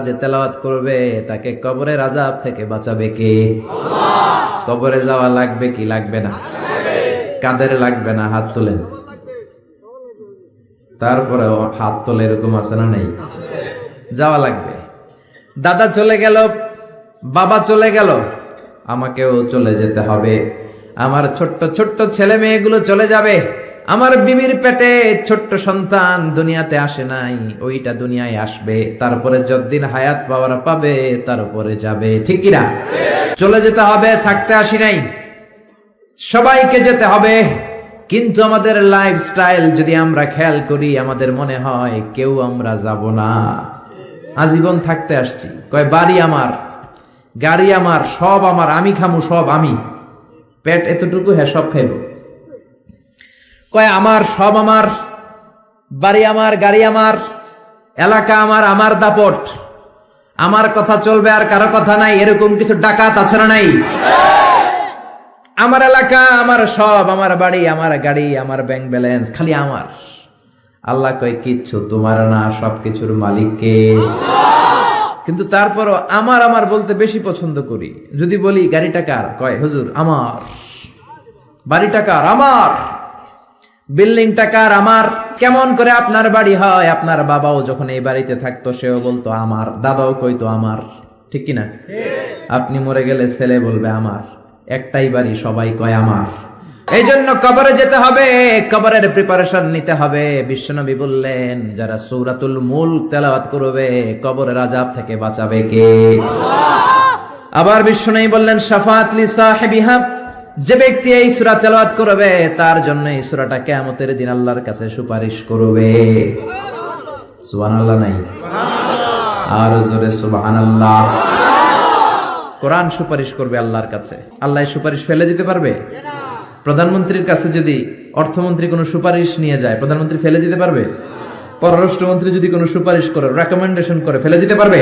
যে তেলাওয়াত করবে তাকে কবরের আযাব থেকে বাঁচাবে কে? আল্লাহ। কবরে যাওয়া লাগবে কি লাগবে না? কাদের লাগবে না? হাত তোলেন। তারপরে হাত তোলে, এরকম আছে না নেই? যাওয়া লাগবে। দাদা চলে গেল, বাবা চলে গেল, আমাকেও চলে যেতে হবে। আমার ছোট্ট ছোট্ট ছেলে মেয়েগুলো চলে যাবে। আমার বিবির পেটে ছোট্ট সন্তান দুনিয়াতে আসে নাই, ওইটা দুনিয়ায় আসবে। তারপরে যতদিন হায়াত পাওয়ার পাবে তারপরে যাবে, ঠিক কিনা? চলে যেতে হবে, থাকতে আসি নাই। সবাইকে যেতে হবে, কিন্তু আমাদের লাইফস্টাইল যদি আমরা খেয়াল করি, আমাদের মনে হয় কেউ আমরা যাব না। আজীবন থাকতে আসছি। কয় বাড়ি আমার, গাড়ি আমার, সব আমার, আমি খামু সব আমি। পেট এতটুকু, হ্যাঁ সব খাইব। কয় আমার, সব আমার, বাড়ি আমার, গাড়ি আমার, এলাকা আমার, আমার দাপট, আমার কথা চলবে আর কারো কথা নাই। এরকম কিছু ডাকাত আছে না নাই? আমার এলাকা, আমার সব, আমার বাড়ি, আমার গাড়ি, আমার ব্যাংক ব্যালেন্স, খালি আমার। আল্লাহ কয় কিচ্ছু তোমার না, সবকিছুর মালিক কে? কিন্তু তারপরও আমার আমার বলতে বেশি পছন্দ করি। যদি বলি গাড়িটা কার, কয় হুজুর আমার। বাড়িটা কার? আমার। বিল্ডিংটা কার? আমার। কেমন করে আপনার বাড়ি হয়? আপনার বাবাও যখন এই বাড়িতে থাকতো সেও বলতো আমার, দাদাও কইতো আমার, ঠিক কিনা? আপনি মরে গেলে ছেলে বলবে আমার। একটাই বাড়ি, সবাই কয় আমার। এই জন্য কবরে যেতে হবে, কবরের প্রিপারেশন নিতে হবে। বিশ্বনবী বললেন যারা সূরাতুল মুলক তেলাওয়াত করবে কবরের আযাব থেকে বাঁচাবে কে? আল্লাহ। আবার বিশ্বনবী বললেন শাফাআত লি সাহিবিহা, যে ব্যক্তি এই সূরা তেলাওয়াত করবে তার জন্য এই সূরাটা কিয়ামতের দিন আল্লাহর কাছে সুপারিশ করবে। সুবহানাল্লাহ নাই? সুবহানাল্লাহ। আর জোরে সুবহানাল্লাহ। কোরআন সুপারিশ করবে আল্লাহর কাছে। আল্লাহ সুপারিশ ফেলে দিতে পারবে? প্রধানমন্ত্রীর কাছে যদি অর্থমন্ত্রী কোনো সুপারিশ নিয়ে যায়, প্রধানমন্ত্রী ফেলে দিতে পারবে? পররাষ্ট্রমন্ত্রী যদি কোনো সুপারিশ করে, রেকমেন্ডেশন করে, ফেলে দিতে পারবে?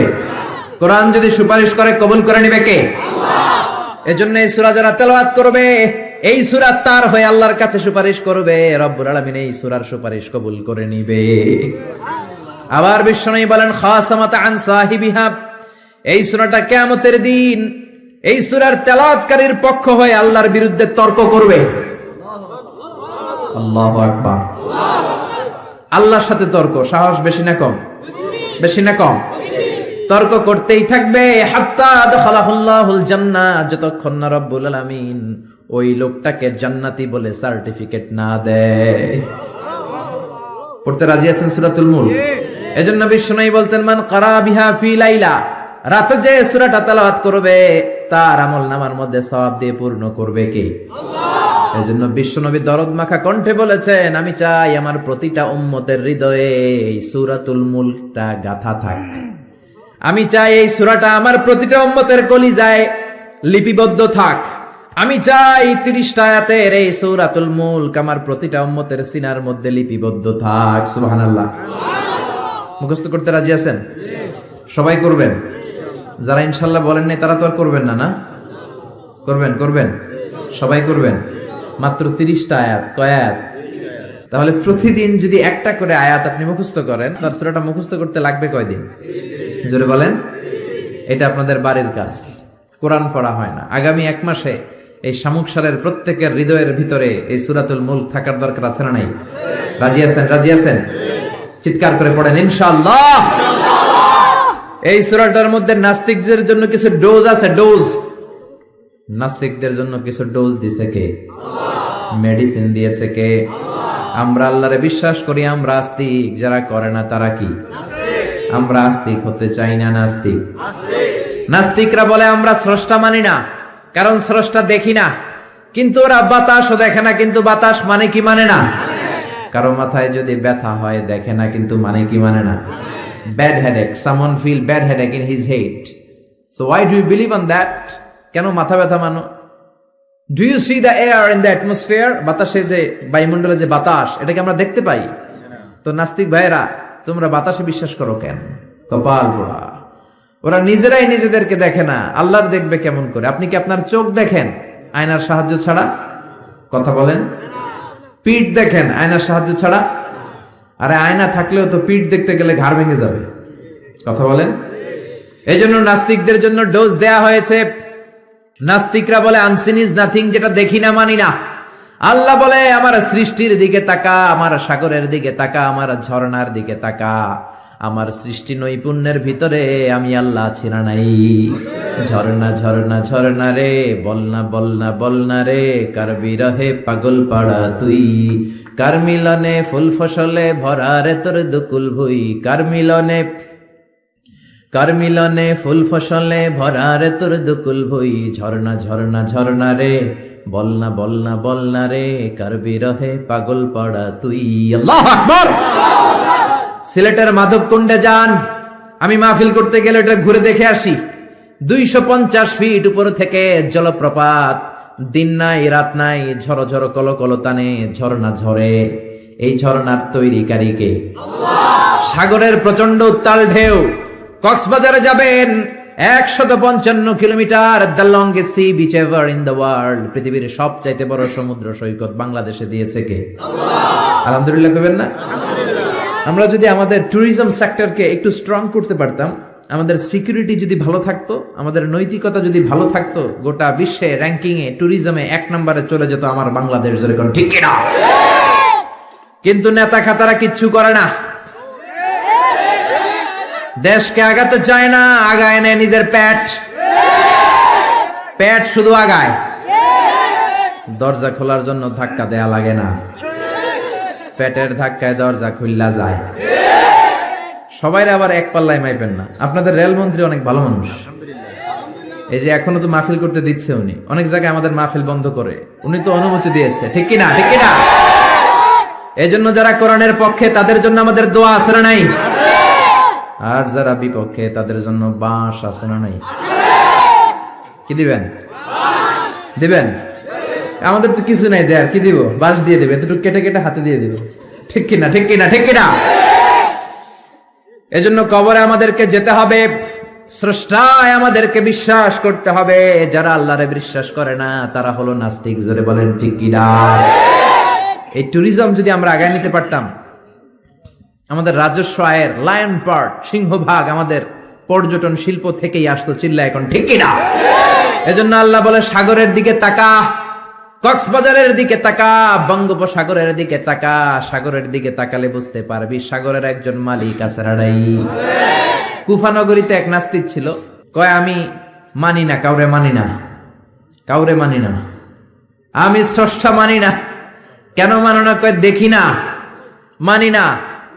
কোরআন যদি সুপারিশ করে, কবুল করে নিবে কে? আল্লাহ। এজন্য এই সূরা যারা তেলাওয়াত করবে, এই সূরা তার হয়ে আল্লাহর কাছে সুপারিশ করবে, রব্বুল আলামিন এই সূরার সুপারিশ কবুল করে নিবে। আবার বিশ্বনবী বলেন খাসামাত আন সাহিবিহা, এই সূরাটা কিয়ামতের দিন এই সূরার তেলাওয়াতকারীর পক্ষ হয়ে আল্লাহর বিরুদ্ধে তর্ক করবে। আল্লাহু আকবার। আল্লাহর সাথে তর্ক, সাহস বেশি না কম? বেশি না কম? তর্ক করতেই থাকবে হাত্তা আদখালাহুল্লাহুল জান্নাহ, যতক্ষণ না রব্বুল আলামিন ওই লোকটাকে জান্নাতি বলে সার্টিফিকেট না দেয়। পড়তে রাজি আছেন সূরাতুল মুলক? এজন্য বিশ্বনবী বলতেন মান ক্বারা বিহা ফি লাইলা, রাতে যে সূরাটা তেলাওয়াত করবে তার আমলনামার মধ্যে সওয়াব দিয়ে পূর্ণ করবে কে? আল্লাহ। এজন্য বিশ্বনবী দরদ মাখা কণ্ঠে বলেছেন আমি চাই আমার প্রতিটা উম্মতের হৃদয়ে এই সূরাতুল মুলকটা গাঁথা থাক। আমি চাই এই সূরাটা আমার প্রতিটা উম্মতের কলিজায় লিপিবদ্ধ থাক। আমি চাই 30টা আয়াতের এই সূরাতুল মুলক আমার প্রতিটা উম্মতের সিনার মধ্যে লিপিবদ্ধ থাক। সুবহানাল্লাহ। মুখস্থ করতে রাজি আছেন? সবাই করবেন? যারা ইনশাআল্লাহ বলেন নাই তারা তো আর করবেন না, না? করবেন? করবেন? সবাই করবেন? মাত্র 30টা আয়াত। কয় আয়াত? তাহলে প্রতিদিন যদি একটা করে আয়াত আপনি মুখস্থ করেন, তার সূরাটা মুখস্থ করতে লাগবে কয়দিন? জোরে বলেন। এটা আপনাদের বাড়ির কাজ। কোরআন পড়া হয় না। আগামী 1 মাসে এই শামুকসারের প্রত্যেকের হৃদয়ের ভিতরে এই সূরাতুল মুলক থাকার দরকার আছে না নাই? রাজি আছেন? রাজি আছেন? চিৎকার করে পড়েন ইনশাআল্লাহ। এই সূরাটার মধ্যে নাস্তিকদের জন্য কিছু ডোজ আছে, ডোজ। নাস্তিকদের জন্য কিছু ডোজ দিয়েছে কে? আল্লাহ। মেডিসিন দিয়েছে কে? আল্লাহ। আমরা আল্লাহরে বিশ্বাস করি, আমরা আস্তিক। যারা করে না তারা কি? নাস্তিক। আমরা আস্তিক হতে চাই না, নাস্তিক। নাস্তিকরা বলে আমরা স্রষ্টা মানি না, কারণ স্রষ্টা দেখি না। কিন্তু ওরা বাতাসও দেখে না, কিন্তু বাতাস মানে কি মানে না? কারো মাথায় যদি ব্যথা হয় দেখে না, কিন্তু মানে কি মানে না? Bad headache. Someone feel bad headache in his head. So why do you believe on that? কেন মাথা ব্যথা মানো? Do you see the air in the atmosphere? বাতাসে যে বায়ুমণ্ডলে যে বাতাস, এটাকে আমরা দেখতে পাই। তো নাস্তিক ভাইরা তোমরা বাতাসে বিশ্বাস করো কেন? কপাল পোড়া। ওরা নিজেরাই নিজেদেরকে দেখে না, আল্লাহর দেখবে কেমন করে? আপনি কি আপনার চোখ দেখেন আয়নার সাহায্য ছাড়া? কথা বলেন। পিঠ দেখেন আয়নার সাহায্য ছাড়া? আরে আয়না থাকলেও তো পিঠ দেখতে গেলে ঘাড় ভেঙে যাবে। কথা বলেন। এই জন্য নাস্তিকদের জন্য ডোজ দেয়া হয়েছে। নাস্তিকরা বলে আনসিন ইজ নাথিং, যেটা দেখি না মানি না। আল্লাহ বলে আমার সৃষ্টির দিকে তাকা, আমার সাগরের দিকে তাকা, আমার ঝর্ণার দিকে তাকা। আমার সৃষ্টি নৈপুণ্যের ভিতরে আমি আল্লাহ আছি না নাই? ঝর্ণা ঝর্ণা ঝর্ণা রে, বলনা বলনা বলনা রে, কার বিরহে পাগল পাড়া তুই, কার মিলনে ফুল ফসলে ভরা রে তোর দুকুল ভুই, কার মিলনে ফুল ফসলে ভরা রে তোর দুকুল ভুই। ঝর্ণা ঝর্ণা ঝর্ণা রে, বলনা বলনা বলনা রে, কার বিরহে পাগল পাড়া তুই। আল্লাহু আকবার। সিলেটের মাধবকুণ্ডে যান, আমি মাহফিল করতে গেলে এটা ঘুরে দেখে আসি। 250 ফিট উপর থেকে জলপ্রপাত, দিন নাই রাত নাই, ঝরো ঝরো কলো কলো টানে ঝর্ণা ঝরে। এই ঝর্ণার তৈরিকারী কে? আল্লাহ। সাগরের প্রচন্ড উত্তাল ঢেউ। কক্সবাজারে যাবেন, 155 kilometre, the longest sea beach ever in the world. পৃথিবীর সবচাইতে বড় সমুদ্র সৈকত বাংলাদেশে দিয়েছে কে? আল্লাহ। আলহামদুলিল্লাহ কইবেন না? আমরা যদি আমাদের ট্যুরিজম সেক্টরকে একটু স্ট্রং করতে পারতাম, আমাদের সিকিউরিটি যদি ভালো থাকতো, আমাদের নৈতিকতা যদি ভালো থাকতো, গোটা বিশ্বে র্যাঙ্কিং এ ট্যুরিজমে 1 নম্বরে চলে যেত আমার বাংলাদেশ। যেরকম ঠিক কিনা? কিন্তু নেতা খাতারা কিচ্ছু করে না, দেশকে আগাতে চায় না, আগায় নেয় নিজের পেট শুধু আগায়। দরজা খোলার জন্য ধাক্কা দেয়া লাগে না, পেটের ধাক্কায় দরজা খুললা যায়। সবাই আবার এক পাল্লায় মাইপেন না। আপনাদের রেলমন্ত্রী অনেক ভালো মানুষ, এই যে এখনো তো মাহফিল করতে দিচ্ছে উনি, অনেক জায়গায় আমাদের মাহফিল বন্ধ করে, উনি তো অনুমতি দিয়েছে। ঠিক কিনা? ঠিক কিনা? এই জন্য যারা কোরআনের পক্ষে তাদের জন্য আমাদের দোয়া আছে না নাই? আর যারা বিপক্ষে তাদের জন্য বাঁশ আছে না নাই? কি দিবেন? দিবেন? আমাদের তো কিছু নাই দেয়ার, কি দিব? বাঁশ দিয়ে দেবে, একটু কেটে কেটে হাতে দিয়ে দিব। ঠিক কিনা? ঠিক কিনা? ঠিক কিনা? এজন্য কবরে আমাদেরকে যেতে হবে, স্রষ্টায় আমাদেরকে বিশ্বাস করতে হবে। যারা আল্লাহরে বিশ্বাস করে না তারা হলো নাস্তিক। জোরে বলেন ঠিক কিনা? এই ট্যুরিজম যদি আমরা আগায় নিতে পারতাম, আমাদের রাজস্ব আয়ের লায়ন পার্ট, সিংহভাগ আমাদের পর্যটন শিল্প থেকেই আসতো। চিল্লা এখন ঠিক কিনা? এজন্য আল্লাহ বলে সাগরের দিকে তাকা, কক্সবাজারের দিকে তাকা, বঙ্গোপসাগরের দিকে তাকা। সাগরের দিকে তাকালে বুঝতে পারবি সাগরের একজন মালিক আছে রাড়াই। কুফানগরীতে এক নাস্তিক ছিল, কয় আমি মানি না, কাউরে মানি না, কাউরে মানি না, আমি স্রষ্টা মানি না। কেন মানো না? কয় দেখি না, মানি না।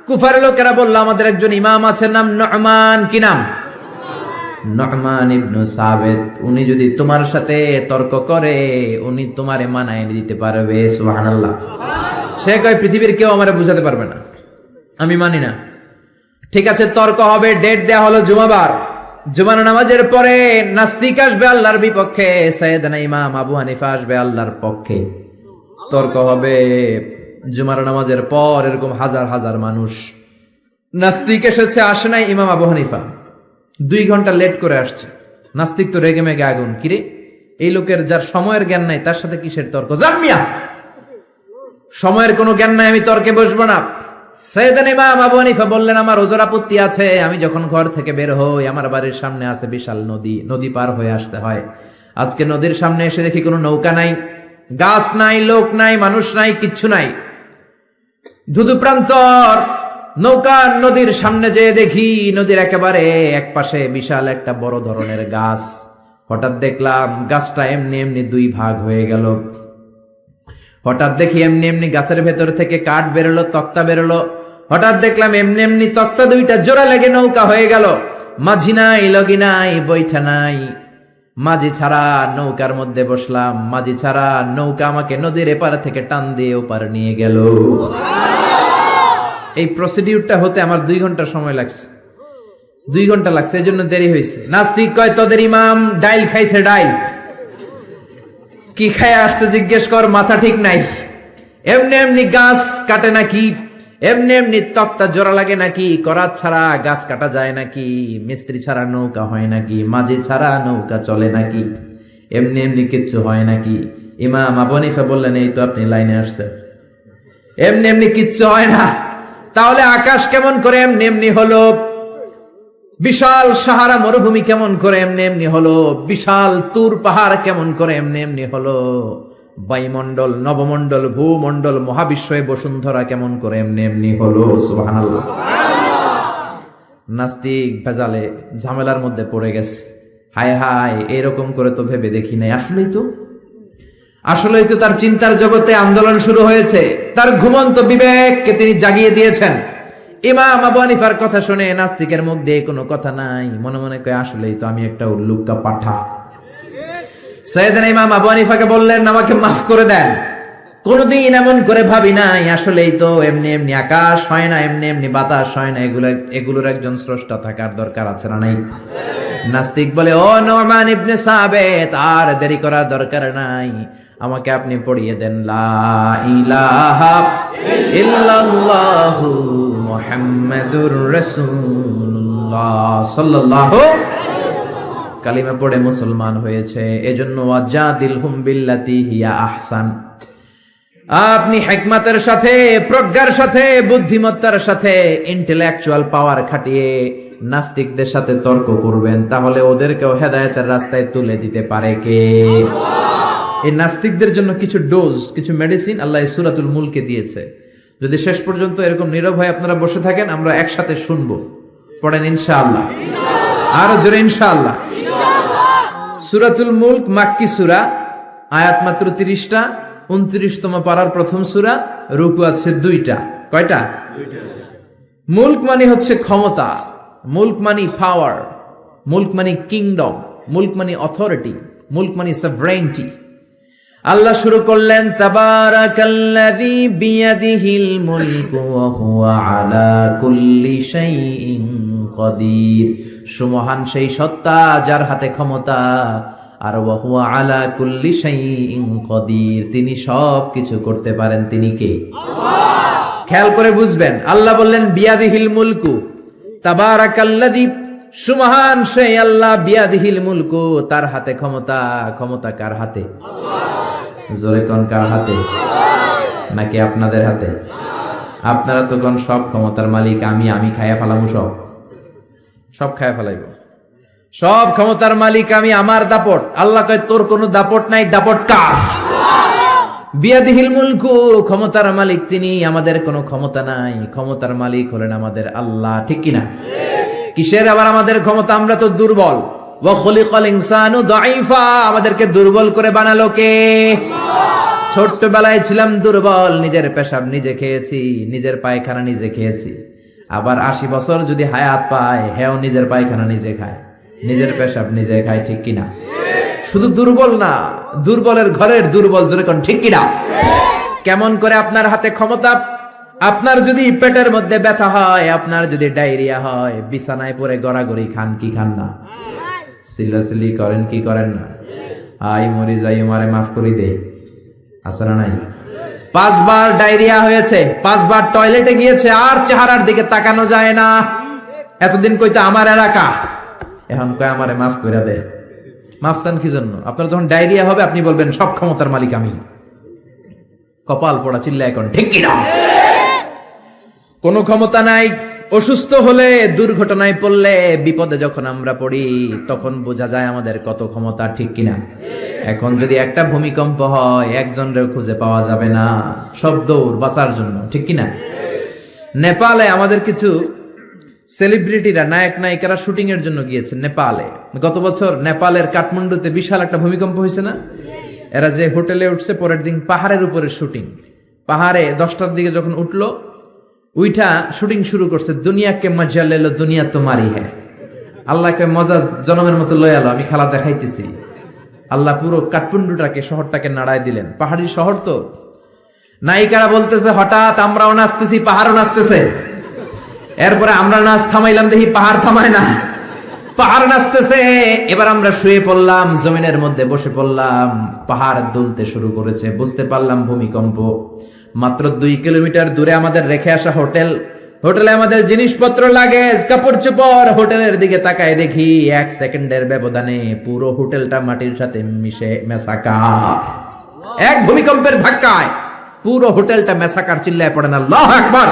কুফার লোকেরা বলল আমাদের একজন ইমাম আছে, নাম নু'মান। কি নাম? নু'মান ইবনে সাবিত। উনি যদি তোমার সাথে তর্ক করে, উনি তোমারে মানায় দিতে পারবে। সুবহানাল্লাহ। সে কয় পৃথিবীর কেউ আমারে বুঝাতে পারবে না, আমি মানি না। ঠিক আছে, তর্ক হবে। ডেট দেয়া হলো জুমাবার। জুমার নামাজের পরে নাস্তিক আসবে আল্লাহর বিপক্ষে, সাইয়েদনা ইমাম আবু হানিফা আসবে আল্লাহর পক্ষে। তর্ক হবে জুমার নামাজের পর। এরকম হাজার হাজার মানুষ। নাস্তিক এসেছে, আসে নাই ইমাম আবু হানিফা, 2 ঘন্টা লেট করে আসছে। নাস্তিক তো রেগে মেগে আগুন, কিরে এই লোকের যার সময়ের জ্ঞান নাই তার সাথে কিসের তর্ক? জামিয়া সময়ের কোনো জ্ঞান নাই, আমি তর্কে বসবো না। সাইয়েদনা ইমাম আবু হানিফা বললেন আমার ওজর আপত্তি আছে। আমি যখন ঘর থেকে বের হই, আমার বাড়ির সামনে আছে বিশাল নদী, নদী পার হয়ে আসতে হয়। আজকে নদীর সামনে এসে দেখি কোনো নৌকা নাই, গাছ নাই, লোক নাই, মানুষ নাই, কিচ্ছু নাই, ধুধু প্রান্তর। নৌকা নদীর সামনে যেয়ে দেখি নদীর একেবারে এক পাশে বিশাল একটা বড় ধরনের গাছ। হঠাৎ দেখলাম গাছটা এমনি এমনি 2 ভাগ হয়ে গেল। হঠাৎ দেখি এমনি এমনি গাছের ভেতর থেকে কাঠ বেরোলো, তক্তা বেরোলো। হঠাৎ দেখলাম এমনি এমনি তক্তা 2টা জোড়া লেগে নৌকা হয়ে গেল। মাঝি নাই, লগি নাই, বৈঠা নাই, মাঝি ছাড়া নৌকার মধ্যে বসলাম। মাঝি ছাড়া নৌকা আমাকে নদীর এপার থেকে টান দিয়ে ওপার নিয়ে গেল। এই প্রসিডিউরটা হতে আমার 2 ঘন্টা সময় লাগছে। 2 ঘন্টা লাগছে, এই জন্য দেরি হয়েছে। নাস্তিক কয় তোদের ইমাম ডাইল খাইছে। ডাইল কি খায় আসছে জিজ্ঞেস কর, মাথা ঠিক নাই। এমনি এমনি গাছ কাটে নাকি? এমনি এমনি তক্তা জোড়া লাগে নাকি? করাত ছাড়া গাছ কাটা যায় নাকি? মিস্ত্রি ছাড়া নৌকা হয় নাকি? মাঝি ছাড়া নৌকা চলে নাকি? এমনি এমনি কিচ্ছু হয় নাকি? ইমাম আবু হানিফা বললেন, এই তো আপনি লাইনে আসছেন, এমনি এমনি কিচ্ছু হয় না। তাহলে আকাশ কেমন করে এমনি এমনি হলো? বিশাল সাহারা মরুভূমি কেমন করে এমনি এমনি হলো? বিশাল তুর পাহাড় কেমন করে এমনি এমনি হলো? বায়ুমণ্ডল, নবমণ্ডল, ভূমণ্ডল, মহাবিশ্বয়ে বসুন্ধরা কেমন করে এমনি এমনি হলো? সুবহানাল্লাহ। নাস্তিক ভেজালে ঝামেলার মধ্যে পড়ে গেছে। হায় হায়, এরকম করে তো ভেবে দেখি নাই। আসলেই তো তার চিন্তার জগতে আন্দোলন শুরু হয়েছে। তার ঘুমন্ত বিবেককে তিনি জাগিয়ে দিয়েছেন। ইমাম আবু হানিফার কথা শুনে নাস্তিকের মুখ দিয়ে কোনো কথা নাই, মনে মনে কয় আসলেই তো আমি একটা উল্লুকা পাঠা। সাইয়েদনা ইমাম আবু হানিফাকে বললেন, আমাকে মাফ করে দেন, কোনদিন এমন করে ভাবি নাই। আসলেই তো এমনি এমনি আকাশ হয় না, এমনি এমনি বাতাস হয় না, এগুলোর একজন স্রষ্টা থাকার দরকার আছে না নাই? নাস্তিক বলে, ও নুমান ইবনে সাবিত, আর দেরি করার দরকার নাই, আমাকে আপনি পড়িয়ে দেন লা ইলাহা ইল্লাল্লাহু মুহাম্মাদুর রাসূলুল্লাহ সাল্লাল্লাহু। কালিমা পড়ে মুসলমান হয়েছে। এজন্য ওয়াজাদিলহুম বিল্লাতি হিয়া আহসান। আপনি হিকমতের সাথে, প্রজ্ঞার সাথে, বুদ্ধিমত্তার সাথে, ইন্টেলেকচুয়াল পাওয়ার খাটিয়ে নাস্তিকদের সাথে তর্ক করবেন, তাহলে ওদেরকেও হেদায়েতের রাস্তায় তুলে দিতে পারে কে? এই নাস্তিকদের জন্য কিছু ডোজ, কিছু মেডিসিন আল্লাহ সূরাতুল মুলকে দিয়েছে। যদি শেষ পর্যন্ত এরকম নীরব হয়ে আপনারা বসে থাকেন, আমরা একসাথে শুনবো। পড়েন ইনশাআল্লাহ, আরো জোরে ইনশাআল্লাহ। সূরাতুল মুলক মাক্কি সূরা, আয়াত মাত্র 30টা, 29তম পারার প্রথম সূরা, রুকু আছে 2টা। কয়টা? মুলক মানে হচ্ছে ক্ষমতা, মুলক মানে পাওয়ার, মুলক মানে কিংডম, মুলক মানে অথরিটি, মুলক মানে সভরেনিটি। আল্লাহ শুরু করলেন, তাবারাকাল্লাযী বিয়াদিহিল মুলকু ওয়া হুয়া আলা কুল্লি শাইইন কাদির। সুমহান সেই সত্তা যার হাতে ক্ষমতা, আর ওয়া হুয়া আলা কুল্লি শাইইন কাদির, তিনি সব কিছু করতে পারেন। তিনি কে? আল্লাহ। খেয়াল করে বুঝবেন, আল্লাহ বললেন বিয়াদিহিল মুলকু, তাবারাকাল্লাযী, সুমহান সেই আল্লাহ, বিয়াদিহিল মুলকু, তার হাতে ক্ষমতা। ক্ষমতা কার হাতে? আল্লাহ। জোরে কোন, কার হাতে? নাকি আপনাদের হাতে? আপনারা তো কোন সব ক্ষমতার মালিক, আমি খায়া ফেলামু, সব খায়া ফেলাইব, সব ক্ষমতার মালিক আমি, আমার দাপট। আল্লাহ কয় তোর কোনো দাপট নাই, দাপট কার? বিয়াদিহিল মুলকু, ক্ষমতার মালিক তিনি, আমাদের কোনো ক্ষমতা নাই। ক্ষমতার মালিক হলেন আমাদের আল্লাহ, ঠিক কিনা? কিসের আবার আমাদের ক্ষমতা? আমরা তো দুর্বল। ওয়া খুলিকাল ইনসানু দাঈফা, আমাদেরকে দুর্বল করে বানালো কে? আল্লাহ। ছোট্টবেলায় ছিলাম দুর্বল, নিজের পেশাব নিজে খেয়েছি, নিজের পায়খানা নিজে খেয়েছি। আবার 80 বছর যদি হায়াত পায়, হেও নিজের পায়খানা নিজে খায়, নিজের পেশাব নিজে খায়, ঠিক কিনা? শুধু দুর্বল না, দুর্বলের ঘরের দুর্বল, জোরে কোন ঠিক কিনা? কেমন করে আপনার হাতে ক্ষমতা? আপনার যদি পেটের মধ্যে ব্যথা হয়, আপনার যদি ডায়রিয়া হয়, বিছানায় পড়ে গড়াগড়ি খান কি খান না? সিলাসিলি করেন কি করেন না? আই মরি যাই, মারে মাফ করি দে, আসরা নাই? 5 বার ডায়রিয়া হয়েছে, 5 বার টয়লেটে গিয়েছে, আর চেহারার দিকে তাকানো যায় না। এতদিন কইতে আমার এলাকা, এখন কয় আমারে মাফ কইরা দে। মাফ চান কি জন্য? আপনার যখন ডায়রিয়া হবে আপনি বলবেন সব ক্ষমতার মালিক আমি। কপাল পোড়া, চিল্লা এখন ঠিক কিনা? কোনো ক্ষমতা নাই। অসুস্থ হলে, দুর্ঘটনায় পড়লে, বিপদে যখন আমরা পড়ি, তখন বোঝা যায় আমাদের কত ক্ষমতা, ঠিক কিনা? এখন যদি একটা ভূমিকম্প হয়, একজনরেও খুঁজে পাওয়া যাবে না, সব দৌড় বাঁচার জন্য, ঠিক কিনা? নেপালে আমাদের কিছু সেলিব্রিটিরা, নায়ক নায়িকারা শুটিং এর জন্য গিয়েছে নেপালে। গত বছর নেপালের কাঠমান্ডুতে বিশাল একটা ভূমিকম্প হয়েছে না? এরা যে হোটেলে উঠছে, পরের দিন পাহাড়ের উপরে শুটিং। পাহাড়ে 10টার দিকে যখন উঠলো, উইঠা শুটিং শুরু করছে। দুনিয়াকে মজা লেলো, দুনিয়া তোমারই হ্যাঁ। আল্লাহকে মজা জনমের মতো লয়ে আলো, আমি খেলা দেখাইতেছি। আল্লাহ পুরো কাঠমান্ডুটাকে, শহরটাকে নাড়ায় দিলেন। পাহাড়ি শহর তো। নায়িকারা বলতেছে হঠাৎ আমরাও নাচতেছি, পাহাড়ও নাচতেছে। এরপরে আমরা নাচ থামাইলাম, দেখি পাহাড় থামায় না, পাহাড় নাচতেছে। এবার আমরা শুয়ে পড়লাম, জমিনের মধ্যে বসে পড়লাম, পাহাড় দুলতে শুরু করেছে। বুঝতে পারলাম ভূমিকম্প। মাত্র 2 কিলোমিটার দূরে আমাদের রেখে আসা হোটেলে আমাদের জিনিসপত্র লাগেজ কাপড় চোপড়, হোটেলের দিকে তাকায় দেখি 1 সেকেন্ডের ব্যবধানে পুরো হোটেলটা মাটির সাথে মেসাকার। এক ভূমিকম্পের ধাক্কায় পুরো হোটেলটা মেসাকার। চিল্লায় পড়েন আল্লাহু আকবার।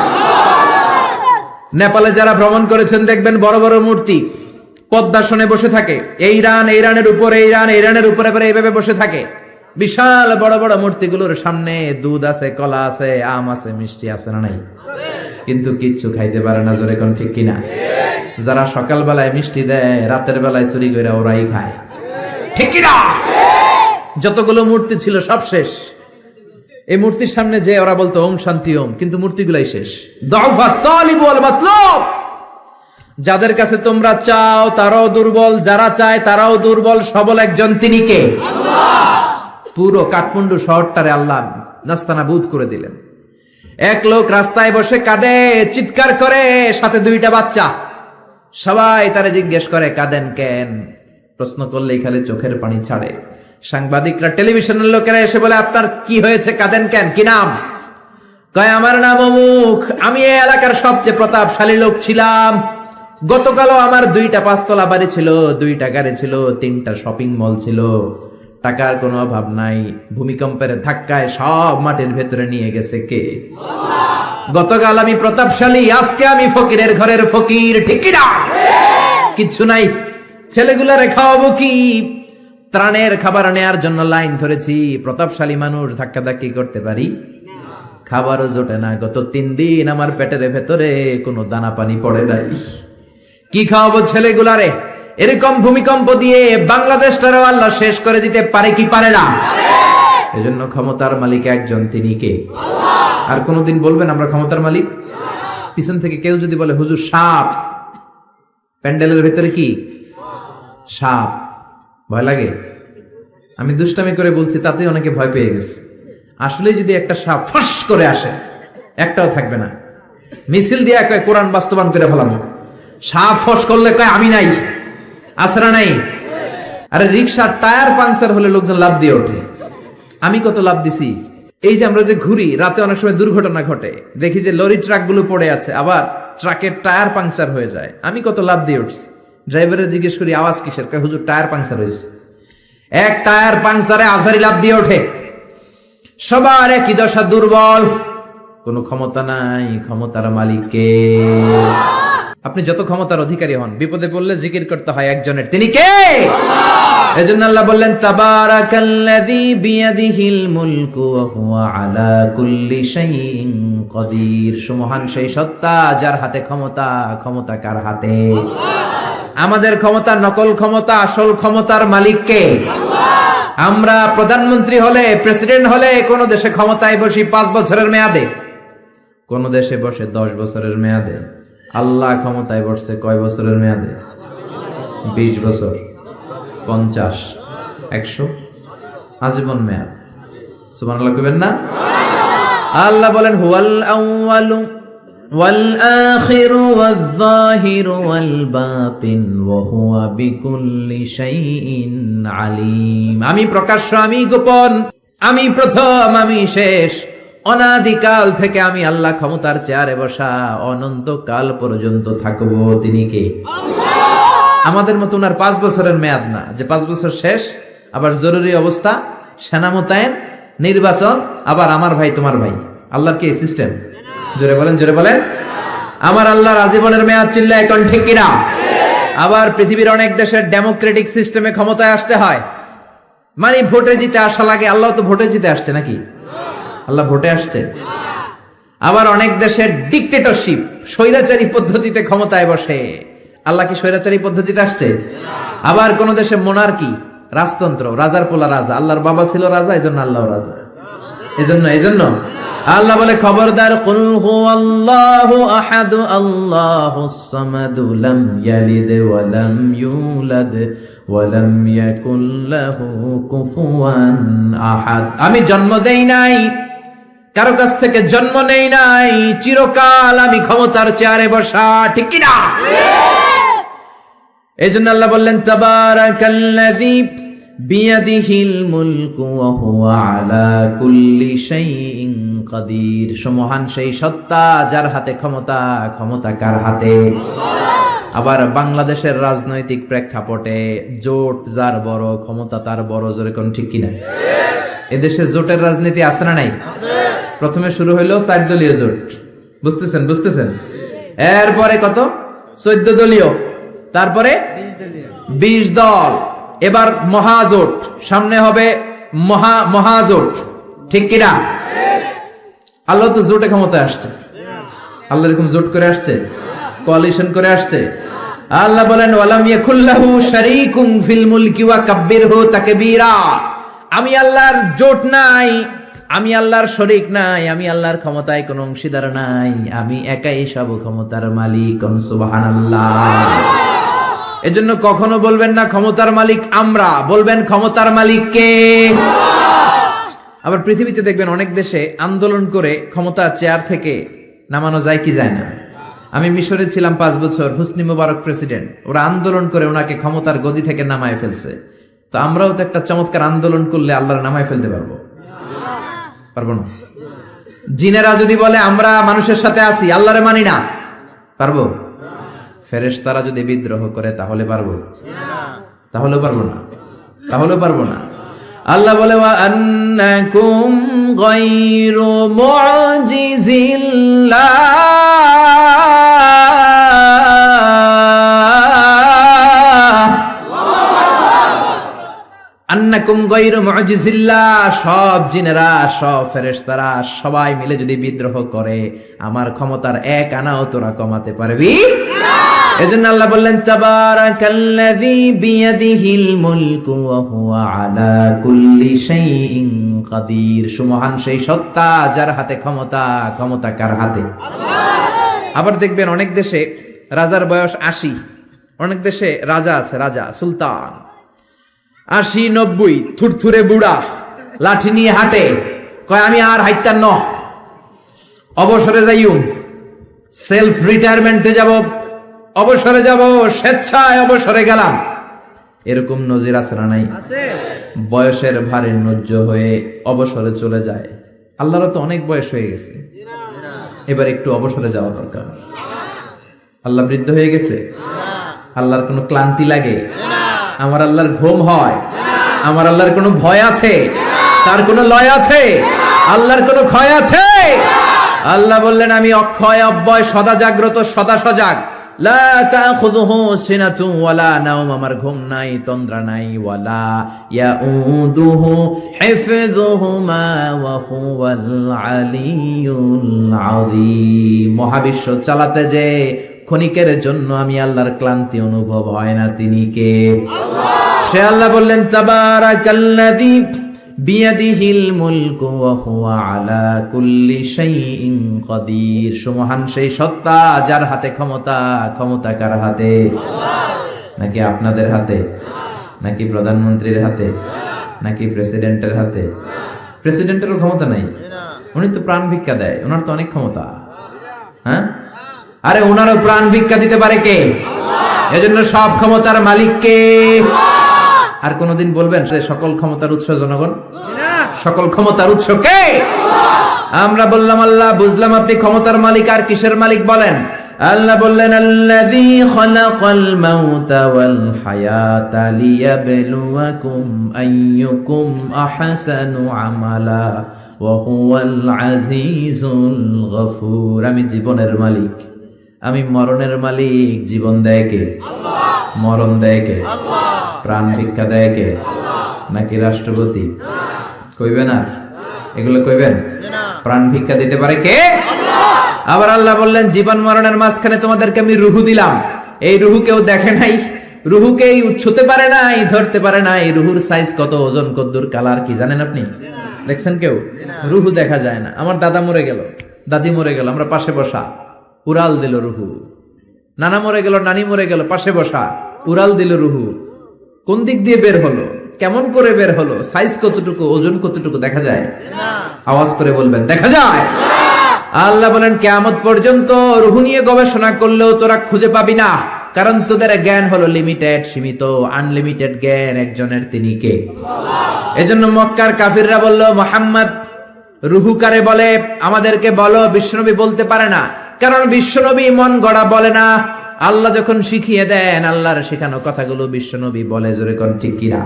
নেপালে যারা ভ্রমণ করেছেন দেখবেন বড় বড় মূর্তি পদ্মাসনে বসে থাকে। ইরানের উপরে পরে এইভাবে বসে থাকে। বিশাল বড় বড় মূর্তিগুলোর সামনে দুধ আছে, কলা আছে, আম আছে, মিষ্টি আছে না নাই? কিন্তু কিচ্ছু খাইতে পারে না। জোরে কোন ঠিক কিনা? যারা সকাল বেলায় মিষ্টি দেয়, রাতের বেলায় চুরি করে ওরাই খায়। ঠিক কিনা? যতগুলো মূর্তি ছিল সব শেষ। এই মূর্তির সামনে যে ওরা বলতো ওম শান্তি ওম, কিন্তু মূর্তিগুলাই শেষ। দাউফা তালিব ওয়াল মাতলুব। যাদের কাছে তোমরা চাও তারাও দুর্বল, যারা চায় তারাও দুর্বল। সবল একজন, তিনি কে? আল্লাহ। পুরো কাঠমান্ডু শহরটারে আল্লাহ নাস্তানাবুদ করে দিলেন। এক লোক রাস্তায় বসে কাঁদে, চিৎকার করে, সাথে 2টা বাচ্চা। সবাই তারে জিজ্ঞেস করে কাঁদেন কেন? প্রশ্ন করলেই খালি চোখের পানি ছাড়ে। সাংবাদিকরা, টেলিভিশনের লোকেরা এসে বলে আপনার কি হয়েছে, কাঁদেন কেন, কি নাম? কয় আমার নাম অমুক, আমি এই এলাকার সবচেয়ে প্রতাপশালী লোক ছিলাম। গতকালও আমার 2টা 5তলা বাড়ি ছিল, 2টা গাড়ি ছিল, 3টা শপিং মল ছিল, টাকার কোনো অভাব নাই। ভূমিকম্পের ধাক্কায় সব মাটির ভেতরে নিয়ে গেছে কে? আল্লাহ। গতকাল আমি প্রতাপশালী, আজকে আমি ফকিরের ঘরের ফকির। ঠিক কি না? কিচ্ছু নাই। ছেলেগুলারে খাওয়াবো কি? ত্রাণের খাবার নেয়ার জন্য লাইন ধরেছি। প্রতাপশালী মানুষ ধাক্কাধাক্কি করতে পারি? খাবারও জোটে না। গত 3 দিন আমার পেটের ভেতরে কোনো দানা পানি পড়ে নাই। কি খাওয়াবো ছেলেগুলারে? এরকম ভূমিকম্প দিয়ে বাংলাদেশটারও আল্লাহ শেষ করে দিতে পারে কি পারে না? এজন্য ক্ষমতার মালিক একজন, তিনি কে? আল্লাহ। আর কোনদিন বলবেন আমরা ক্ষমতার মালিক? পিছন থেকে কেউ যদি বলে হুজুর সাপ, প্যান্ডেলের ভেতরে কি সাপ, ভয় লাগে? আমি দুষ্টামি করে বলছি, তাতে অনেকে ভয় পেয়ে গেছে। আসলে যদি একটা সাপ ফস করে আসে, একটাও থাকবে না। মিছিল দিয়ে কয় কোরআন বাস্তবায়ন করে ফেলাম। সাপ ফস করলে কয় আমি নাই, আসরা নাই। আরে রিক্সার টায়ার পাংচার হলে লোকজন লাভ দিয়ে ওঠে। আমি কত লাভ দিছি। এই যে আমরা যে ঘুরি, রাতে অনেক সময় দুর্ঘটনা ঘটে, দেখি যে লরি ট্রাক গুলো পড়ে আছে, আবার ট্রাকের টায়ার পাংচার হয়ে যায়। আমি কত লাভ দিয়ে উঠছি। ড্রাইভারে জিজ্ঞেস করি আওয়াজ কিসের? কয় হুজুর টায়ার পাংচার হয়েছে। এক টায়ার পাংচারে আজারি লাভ দিয়ে ওঠে। সবার একই দশা, দুর্বল, কোনো ক্ষমতা নাই। ক্ষমতার মালিক কে? আপনি যত ক্ষমতার অধিকারী হন, বিপদে পড়লে জিকির করতে হয় একজনের, তিনি কে? আল্লাহ। এজন্য আল্লাহ বললেন তাবারাকাল্লাযী বিয়াদিহিল মুলকু ওয়া হুয়া আলা কুল্লি শাইইন কাদির। সুমহান সেই সত্তা যার হাতে ক্ষমতা। ক্ষমতা কার হাতে? আল্লাহ। আমাদের ক্ষমতা নকল ক্ষমতা, আসল ক্ষমতার মালিক কে? আল্লাহ। আমরা প্রধানমন্ত্রী হলে, প্রেসিডেন্ট হলে কোন দেশে ক্ষমতায় বসি 5 বছরের মেয়াদে, কোন দেশে বসে 10 বছরের মেয়াদে। আল্লাহ ক্ষমতায় বসছে কয় বছরের মেয়াদে? 20 বছর, 50, 100, আজীবন মেয়াদ। সুবহানাল্লাহ কইবেন না? আল্লাহ বলেন হুয়াল আউয়ালু ওয়াল আখিরু ওয়াল যাহিরু ওয়াল বাতিন ওয়া হুয়া বিকুল্লি শাইইন আলিম। আমি প্রকাশ্য, আমি গোপন, আমি প্রথম, আমি শেষ। অনাদিকাল থেকে আমি আল্লাহ ক্ষমতার চেয়ারে বসা, অনন্তকাল পর্যন্ত থাকবো। তিনি কে? আল্লাহ। আমাদের মতো ওনার 5 বছরের মেয়াদ না, যে 5 বছর শেষ, আবার জরুরি অবস্থা, সেনা মোতায়েন, নির্বাচন, আবার আমার ভাই তোমার ভাই। আল্লাহর কি এই সিস্টেম? জোরে বলেন, জোরে বলেন। আমার আল্লাহর আজীবনের মেয়াদ। চিল্লা এখন ঠিক কিনা? আবার পৃথিবীর অনেক দেশের ডেমোক্রেটিক সিস্টেমে ক্ষমতায় আসতে হয়, মানে ভোটে জিতে আসা লাগে। আল্লাহ তো ভোটে জিতে আসছে নাকি? আল্লাহ ভোটে আসছে। আবার অনেক দেশের ডিক্টেটরশিপ, স্বৈরাচারী পদ্ধতিতে ক্ষমতায় বসে। আল্লাহ কি স্বৈরাচারী পদ্ধতিতে আসছে? আবার কোন দেশে মোনার্কি, রাজতন্ত্র, রাজার পোলা রাজা। আল্লাহর বাবা ছিল রাজা, এজন্য আল্লাহ রাজা। এজন্য আল্লাহ বলে খবরদার, কুল হুয়াল্লাহু আহাদু আল্লাহুস সামাদু লাম ইয়ালিদ ওয়া লাম ইউলাদ ওয়া লাম ইয়াকুল লাহু কুফুয়ান আহাদ। আমি জন্ম দেই নাই, কারো কাছ থেকে জন্ম নেই নাই, চিরকাল আমি ক্ষমতার চেয়ারে বসা। ঠিক কি না? এজন্য আল্লাহ বললেন তাবারাকাল্লাযী বিয়াদিহিল মুলকু ওয়া হুয়া আলা কুল্লি শাইইন কাদির। মহান সেই সত্তা যার হাতে ক্ষমতা, ক্ষমতা কার হাতে? আবার বাংলাদেশের রাজনৈতিক প্রেক্ষাপটে জোট যার বড়, ক্ষমতা তার বড়। জোরে কোন ঠিক কিনা? এদেশে জোটের রাজনীতি আছে না নাই? প্রথমে শুরু হইলো 4 দলীয় জোট, বুঝতেছেন? এরপরে কত? 14 দলীয়, তারপরে 20 দল, এবার মহাজোট, সামনে হবে মহাজোট, ঠিক কিনা? আল্লাহ তো জোটে ক্ষমতায় আসছে, আল্লাহ এরকম জোট করে আসছে, কোয়ালিশন করে আসছে। আল্লাহ বলেন ওয়ালাম ইয়াকুল্লাহু শারীকুম ফিল মুলকি ওয়া কাব্বিরহু তাকবীরা। আমি আল্লাহর জোট নাই, আমি আল্লাহর শরীক নাই, আমি আল্লাহর ক্ষমতায় কোনো অংশীদার নাই, আমি একাই সব ক্ষমতার মালিক। সুবহানাল্লাহ। এজন্য কখনো বলবেন না ক্ষমতার মালিক আমরা, বলবেন ক্ষমতার মালিক কে? আবার পৃথিবীতে দেখবেন অনেক দেশে আন্দোলন করে ক্ষমতা চেয়ার থেকে নামানো যায় কি যায় না। আমি মিশরে ছিলাম 5 বছর, হোসনি মুবারক প্রেসিডেন্ট, ওরা আন্দোলন করে ওনাকে ক্ষমতার গদি থেকে নামায় ফেলছে। তো আমরাও তো একটা চমৎকার আন্দোলন করলে আল্লাহর নামায় ফেলতে পারবো না? জিনেরা যদি বলে আমরা মানুষের সাথে আছি, আল্লাহরে মানি না, পারবো? ফেরেশতারা যদি বিদ্রোহ করে তাহলে পারবো? তাহলে পারবো না। আল্লাহ বলে ওয়া আন্নাকুম গায়রু মুজিজিল্লাহ, আন্নাকুম গায়রু মুজিজিল্লাহ। সব জিনেরা, সব ফেরেশতারা সবাই মিলে যদি বিদ্রোহ করে, আমার ক্ষমতার এক আনাও তোরা কমাতে পারবি না। এজন্য আল্লাহ বললেন তাবারাকাল্লাযী বিয়াদিহিল মুলকু ওয়া হুয়া আলা কুল্লি শাইইন কাদির। সুমহান সেই সত্তা যার হাতে ক্ষমতা, ক্ষমতা কার হাতে? আল্লাহ। আবার দেখবেন অনেক দেশে রাজার বয়স 80, অনেক দেশে রাজা আছে, রাজা সুলতান 80-90, থুরথুরে বুড়া, লাঠি নিয়ে হাঁটে, কয় আমি আর হাইতাম ন, অবসরে যাইউম, সেলফ রিটায়ারমেন্টে যাব, অবসরে যাব, স্বেচ্ছায় অবসরে গেলাম। এরকম নজির আছে না নাই? বয়সের ভারে নজ্জ হয়ে অবসরে চলে যায়। আল্লাহর তো অনেক বয়স হয়ে গেছে, এবার একটু অবসরে যাওয়া দরকার। আল্লাহ বৃদ্ধ হয়ে গেছে? আল্লাহর কোনো ক্লান্তি লাগে? আমার আল্লাহর ঘুম হয়? আমার আল্লাহর কোনো ভয় আছে? তার কোনো লয় আছে? আল্লাহর কোনো ক্ষয় আছে? আল্লাহ বললেন আমি অক্ষয়, অব্যয়, সদা জাগ্রত, সদা সজাগ। লা তাখুযুহু সিনাতুন ওয়ালা নাওম, আমার ঘুম নাই, তন্দ্রা নাই। ওয়ালা ইয়াউদুহু হিফযুহুমা ওয়া হুয়াল আলিয়্যুল আযীম। মহাবিশ্ব চালাতে যে ক্ষণিকের জন্য আমি আল্লাহর ক্লান্তি অনুভব হয় না, তিনি কে? আল্লাহ। সে আল্লাহ বললেন তাবারাকাল্লাযী বিয়াদিহিল মুলকু ওয়া হুয়া আলা কুল্লি শাইইন কাদির। সুমহান সেই সত্তা যার হাতে ক্ষমতা, ক্ষমতা কার হাতে? আল্লাহ। নাকি আপনাদের হাতে? নাকি প্রধানমন্ত্রীর হাতে? নাকি প্রেসিডেন্টের হাতে? প্রেসিডেন্টেরও ক্ষমতা নাই, উনি তো প্রাণ ভিক্ষা দেয়, ওনার তো অনেক ক্ষমতা। হ্যাঁ, আরে ওনারও প্রাণ ভিক্ষা দিতে পারে কে? আল্লাহ। এজন্য সব ক্ষমতার মালিক কে? আল্লাহ। আর কোনদিন বলবেন সে সকল ক্ষমতার উৎস জনগণ? সকল ক্ষমতার উৎস কে? আল্লাহ। আমরা বললাম আল্লাহ, বুঝলাম আপনি ক্ষমতার মালিক, আর কিসের মালিক বলেন? আল্লাহ বললেন আল্লাযী খালাকাল মাউতা ওয়াল হায়াতা লিয়াবলুয়াকুম আইয়ুকুম আহসানু আমালা ওয়া হুয়াল আজিজুল গফুর। আমি জীবনের মালিক, আমি মরণের মালিক। জীবন দেয় কে? আল্লাহ। মরণ দেয় কে? আল্লাহ। প্রাণ ভিক্ষা দেয় কে? আল্লাহ। নাকি রাষ্ট্রপতি? কইবেন আর এগুলো কইবেন? প্রাণ ভিক্ষা দিতে পারে কে? আল্লাহ। আবার আল্লাহ বললেন জীবন মরণের মাঝখানে তোমাদেরকে আমি রুহু দিলাম। এই রুহু কেউ দেখে নাই, রুহুকে ছুতে পারে নাই, ধরতে পারে না। এই রুহুর সাইজ কত, ওজন কদ্দুর, কালার কি জানেন আপনি? দেখছেন কেউ? রুহু দেখা যায় না। আমার দাদা মরে গেল, দাদি মরে গেল, আমরা পাশে বসা, উড়াল দিল রুহু। নানা মরে গেল, নানি মরে গেল, পাশে বসা, উড়াল দিল রুহু। কোন দিক দিয়ে বের হলো, কেমন করে বের হলো, সাইজ কতটুকু, ওজন কতটুকু দেখা যায়? আওয়াজ করে বলবেন দেখা যায়? আল্লাহ বলেন কিয়ামত পর্যন্ত রুহু নিয়ে গবেষণা করলেও তোরা খুঁজে পাবি না কারণ তোদের জ্ঞান হলো লিমিটেড, সীমিত। আনলিমিটেড জ্ঞান একজনের, তিনি কে? এজন্য মক্কার কাফিররা বলল, মুহাম্মদ রুহু কারে বলে আমাদেরকে বলো। বিশ্বনবী বলতে পারে না, কারণ বিশ্বনবী মন গড়া বলে না। আল্লাহ যখন শিখিয়ে দেন, আল্লাহর শেখানো কথাগুলো বিশ্বনবী বলে। জোরে কোন ঠিক কিনা?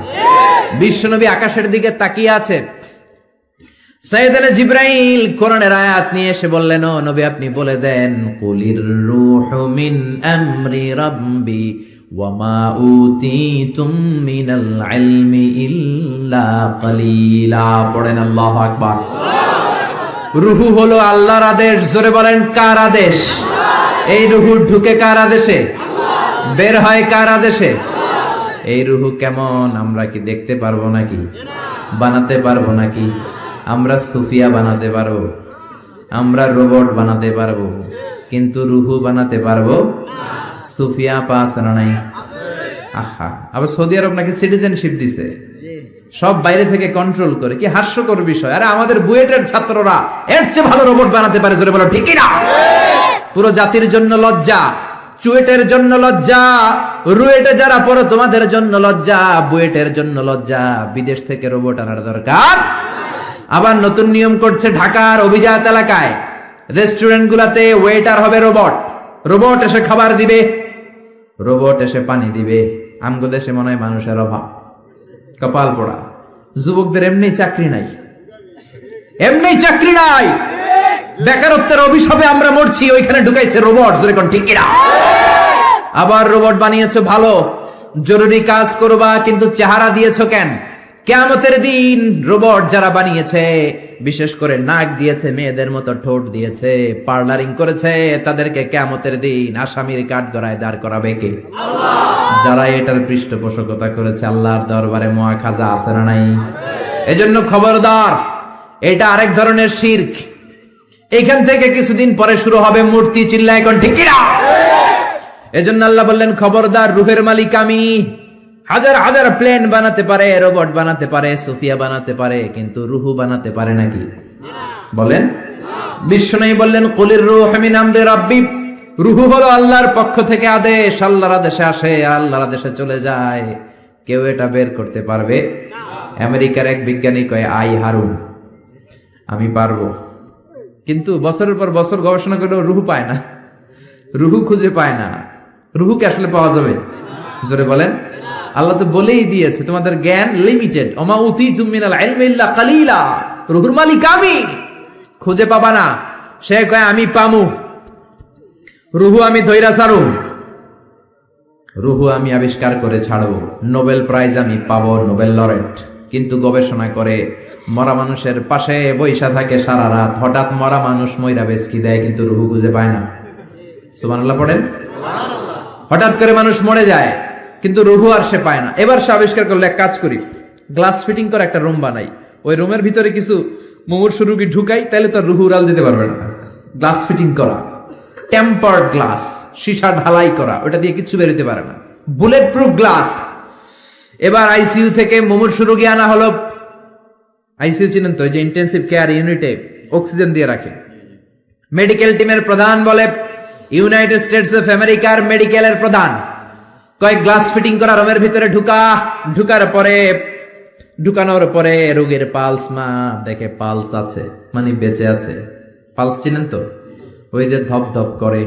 বিশ্বনবী আকাশের দিকে তাকিয়ে আছে। সাইয়েদনা জিবরাইল কোরআনের আয়াত নিয়ে এসে বললেন, ও নবী আপনি বলে দেন, কুলির রূহু মিন আমরি রাব্বি ওয়া মা উতিতুম মিনাল ইলমি ইল্লা কালিলা। পড়েন আল্লাহু আকবার। রূহু হলো আল্লাহর আদেশ। জোরে বলেন, কার আদেশ? এই রূহু ঢুকে কার আদেশে? বের হয় কার আদেশে? এই রূহু কেমন আমরা কি দেখতে পারবো নাকি? বানাতে পারবো নাকি? আমরা সুফিয়া বানাতে পারবো, আমরা রোবট বানাতে পারবো, কিন্তু রুহু বানাতে পারবো? সুফিয়া পাস না নাই? আহা, আবার সৌদি আরব নাকি সিটিজেনশিপ দিছে, সব বাইরে থেকে কন্ট্রোল করে। কি হাস্যকর বিষয়! আরে আমাদের বুয়েটের ছাত্ররা এর চেয়ে ভালো রোবট বানাতে পারে। জোরে বলো ঠিক কি না? পুরো জাতির জন্য লজ্জা, চুয়েটের জন্য লজ্জা, রুয়েটে যারা পড়ো তোমাদের জন্য লজ্জা, বুয়েটের জন্য লজ্জা। বিদেশ থেকে রোবট আনার দরকার। আবার নতুন নিয়ম করছে ঢাকার অভিজাত এলাকায় রেস্টুরেন্ট গুলাতে ওয়েটার হবে রোবট। রোবট এসে খাবার দিবে, রোবট এসে পানি দিবে। আমগো দেশে মনে হয় মানুষের অভাব, কপাল পোড়া। যুবকদের এমনি চাকরি নাই, এমনি চাকরি নাই, বেকারত্বের অভিশাপে আমরা মরছি। ওইখানে ঢুকাইছে রোবট। যেরকম ঠিক কিনা? আবার রোবট বানিয়েছো ভালো, জরুরি কাজ করবা, কিন্তু চেহারা দিয়েছো কেন? কিয়ামতের দিন রোবট যারা বানিয়েছে, বিশেষ করে নাক দিয়েছে, মেয়েদের মতো ঠোঁট দিয়েছে, পার্লারিং করেছে, তাদেরকে কিয়ামতের দিন আসামির কাঠগড়ায় দাঁড় করাবে কে? আল্লাহ। যারা এটার পৃষ্ঠপোষকতা করেছে, আল্লাহর দরবারে মুআখাজা আছে না নাই? এজন্য খবরদার, এটা আরেক ধরনের শিরক। এখান থেকে কিছুদিন পরে শুরু হবে মূর্তি। চিল্লায় এখন ঠিক কিনা? এজন্য আল্লাহ বললেন, খবরদার, রূহের মালিক আমি। হাজার হাজার প্লেন বানাতে পারে, রোবট বানাতে পারে, সুফিয়া বানাতে পারে, কিন্তু রুহু বানাতে পারে নাকি? বলেন। বিশ্বনবী বললেন, কুলির রূহু মিন আমরি রাব্বি। রুহু হলো আল্লাহর পক্ষ থেকে আদেশ। আল্লাহর আদেশে আসে, আল্লাহর আদেশে চলে যায়। কেউ এটা বের করতে পারবে? আমেরিকার এক বিজ্ঞানী কয়, আই হারুন, আমি পারবো। কিন্তু বছরের পর বছর গবেষণা করেও রুহু পায় না, রুহু খুঁজে পায় না। রুহুকে আসলে পাওয়া যাবে? জোরে বলেন। আল্লাহ তো বলেই দিয়েছে, তোমাদের জ্ঞান লিমিটেড। ওমা উতিতুম মিনাল ইলমি ইল্লা কালিলা। রুহুর মালিক আমি, খুঁজে পাবা না। সে কয়, আমি পামু। রুহু আমি ধইরা ছাড়ু, রুহু আমি আবিষ্কার করে ছাড়বো, নোবেল প্রাইজ আমি পাবো, নোবেল লরেট। কিন্তু গবেষণা করে মরা মানুষের পাশে বৈশা থাকে সারা রাত। হঠাৎ মরা মানুষ মইরা বেচকি দেয়, কিন্তু রুহু খুঁজে পায় না। সুবহানাল্লাহ পড়েন। হঠাৎ করে মানুষ মরে যায়, কিন্তু রুহু আর সে পায় না। এবার সে আবিষ্কার করলো, এক কাজ করি, গ্লাস ফিটিং করে একটা রুম বানাই, ওই রুমের ভিতরে কিছু মুমূর্ষু রোগী ঢুকাই, তাহলে তো রুহু উড়াল দিতে পারবে না। গ্লাস ফিটিং করা, টেম্পার্ড গ্লাস, সীসা ঢালাই করা, ওটা দিয়ে কিছু বেরোতে পারে না, বুলেট প্রুফ গ্লাস। এবার আইসিইউ থেকে মুমূর্ষু রোগী আনা হলো। আইসিইউ চিনেন তো, যে ইন্টেন্সিভ কেয়ার ইউনিটে অক্সিজেন দিয়ে রাখে। মেডিকেল টিমের প্রধান বলে, ইউনাইটেড স্টেটস অফ আমেরিকার মেডিকেলের প্রধান কয়েক গ্লাস ফিটিং করা রুমের ভিতরে ঢুকানোর পরে রোগীর পালস দেখে, পালস আছে মানে বেঁচে আছে। পালস চিনেন তো, ওই যে ধপ ধপ করে।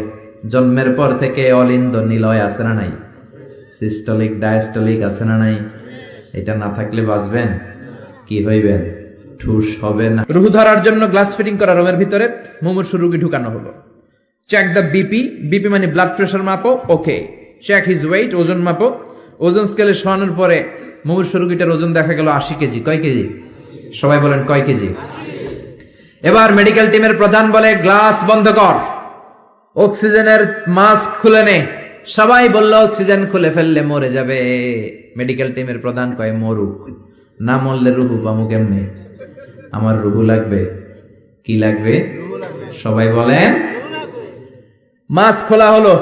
জন্মের পর থেকে অলিন্দ নিলয় আছে না নাই? সিস্টলিক ডায়াস্টলিক আছে না নাই? এটা না থাকলে বাঁচবেন? কি হইবেন? ঠুস হবে না। রুহু ধরার জন্য গ্লাস ফিটিং করা রুমের ভিতরে মুমূর্ষু রোগী ঢুকানো হলো। চেক দ্য বিপি, বিপি মানে ব্লাড প্রেশার মাপো, ওকে। চেক হিজ ওয়েট, ওজন মাপো। ওজন স্কেলে শোয়ানোর পরে মুমূর্ষু রোগীটার ওজন দেখা গেল 80 কেজি। কয় কেজি? সবাই বলেন, কয় কেজি? এবার মেডিকেল টিমের প্রধান বলে, গ্লাস বন্ধ কর, অক্সিজেনের মাস্ক খুলে নে। সবাই বলল, অক্সিজেন খুলে ফেললে মরে যাবে। মেডিকেল টিমের প্রধান কয়, মরুক, না মরলে রুহু পামু কেমনে? আমার রুহু লাগবে। কি লাগবে? সবাই বলেন। মাস্ক খোলা হলো,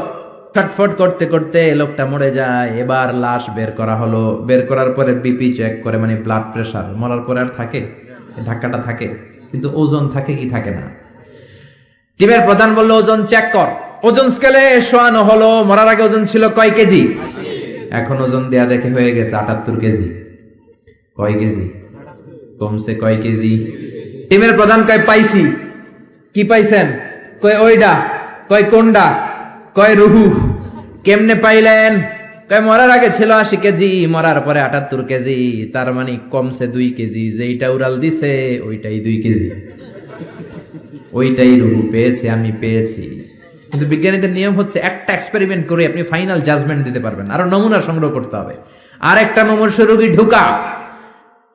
ছটফট করতে করতে লোকটা মরে যায়। এবার লাশ বের করা হলো। বের করার পরে বিপি চেক করে, মানে ব্লাড প্রেশার। মরার পরে আর থাকে? ধাক্কাটা থাকে, কিন্তু ওজন থাকে কি থাকে না? টিমের প্রধান বলল, ওজন চেক কর। ওজন স্কেলে শোয়ানো হলো, মরার আগে ওজন ছিল কয় কেজি? এখন ওজন দেয়া দেখে হয়ে গেছে 78 কেজি। কয় কেজি কমছে? কয় কেজি? টিমের প্রধান কয় পাইছি। কি পাইছেন? কয় ওইডা। কয় কোনডা? কয় রুহু। কেমনে পাইলেন? কয় মরার আগে ছিল 80 কেজি, মরার পরে 78 কেজি, তার মানে কমছে 2 কেজি। যেইটা উড়াল দিছে ওইটাই 2 কেজি, ওইটাই রুহু পেয়েছে, আমি পেয়েছি। কিন্তু বিজ্ঞানীদের নিয়ম হচ্ছে একটা এক্সপেরিমেন্ট করে আপনি ফাইনাল জাজমেন্ট দিতে পারবেন, আরো নমুনা সংগ্রহ করতে হবে। আর একটা মুমূর্ষু রোগী ঢুকা,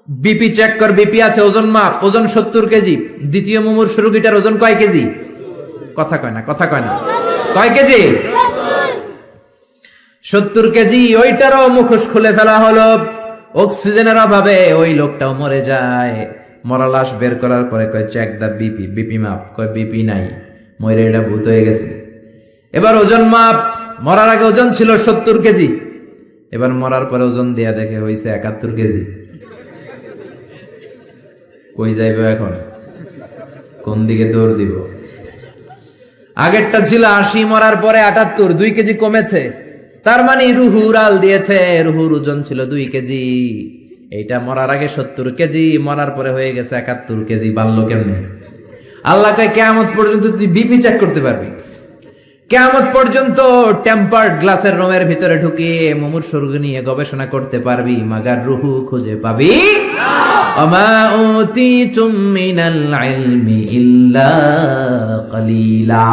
বিপি চেক কর, বিপি আছে, ওজন মাপ, ওজন 70 কেজি। দ্বিতীয় মুমূর্ষু রোগীটার ওজন কয় কেজি? কথা কয় না, কথা কয় না। কয় কেজি? 70 কেজি। ওইটারও মুখোশ খুলে ফেলা হলো। অক্সিজেনের অভাবে ওই লোকটাও মরে যায়। মরা লাশ বের করার পরে কয় চেক দা বিপি, বিপি মাপ। কয় বিপি নাই, মরে এটা ভূত হয়ে গেছে। এবার ওজন মাপ, মরার আগে ওজন ছিল 70 কেজি, এবার মরার পরে ওজন দেয়া দেখে হইছে 71 কেজি। কই যাইবে এখন? কোন দিকে দৌড় দিব? আগেরটা ছিল 80, মরার পরে 78, 2 কেজি কমেছে। তার মানে রুহু উড়াল দিয়েছে, রুহুর ওজন ছিল 2 কেজি। এইটা মরার আগে 70 কেজি, মরার পরে হয়ে গেছে 71 কেজি। বাড়লো কেমনে? আল্লাহ কয় কিয়ামত পর্যন্ত তুই বিপি চেক করতে পারবি। কিয়ামত পর্যন্ত টেম্পার্ড গ্লাসের রুমের ভিতরে ঢুকিয়ে মুমূর্ষু রোগী নিয়ে গবেষণা করতে পারবি, মাগার রুহু খুঁজে পাবি না। ওমা উতিতুম মিনাল ইলমি ইল্লা কালিলা।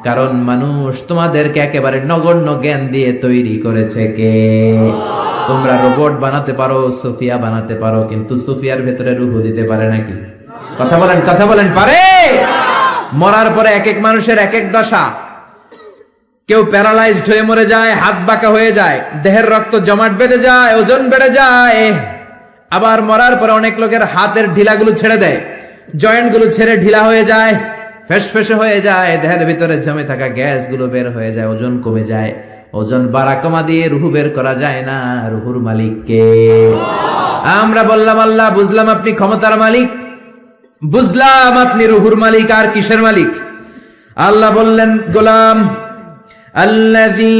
কারণ মানুষ তোমাদেরকে একেবারে নগণ্য জ্ঞান দিয়ে তৈরি করেছে কে? তোমরা রোবট বানাতে পারো, সোফিয়া বানাতে পারো, কিন্তু সোফিয়ার ভেতরে রুহু দিতে পারে নাকি? কথা বলেন, কথা বলেন, পারে? মরার পরে এক এক মানুষের এক এক দশা। কেউ প্যারালাইজড হয়ে মরে যায়, হাত বাঁকা হয়ে যায়, দেহের রক্ত জমাট বেঁধে যায়, ওজন বেড়ে যায়। আবার মরার পরে অনেক লোকের হাতের ঢিলাগুলো ছেড়ে দেয়, জয়েন্ট গুলো ছেড়ে ঢিলা হয়ে যায়, ফেসফেসে হয়ে যায়, দেহের ভিতরে জমে থাকা গ্যাস গুলো বের হয়ে যায়, ওজন কমে যায়। ওজন বাড়া কমা দিয়ে রুহু বের করা যায় না। রুহুর মালিক কে? আমরা বললাম আল্লাহ, বুঝলাম আপনি ক্ষমতার মালিক, বুঝলাম আপনি রুহুর মালিক, আর কিসের মালিক? আল্লাহ বললেন, গোলাম আল্লাযী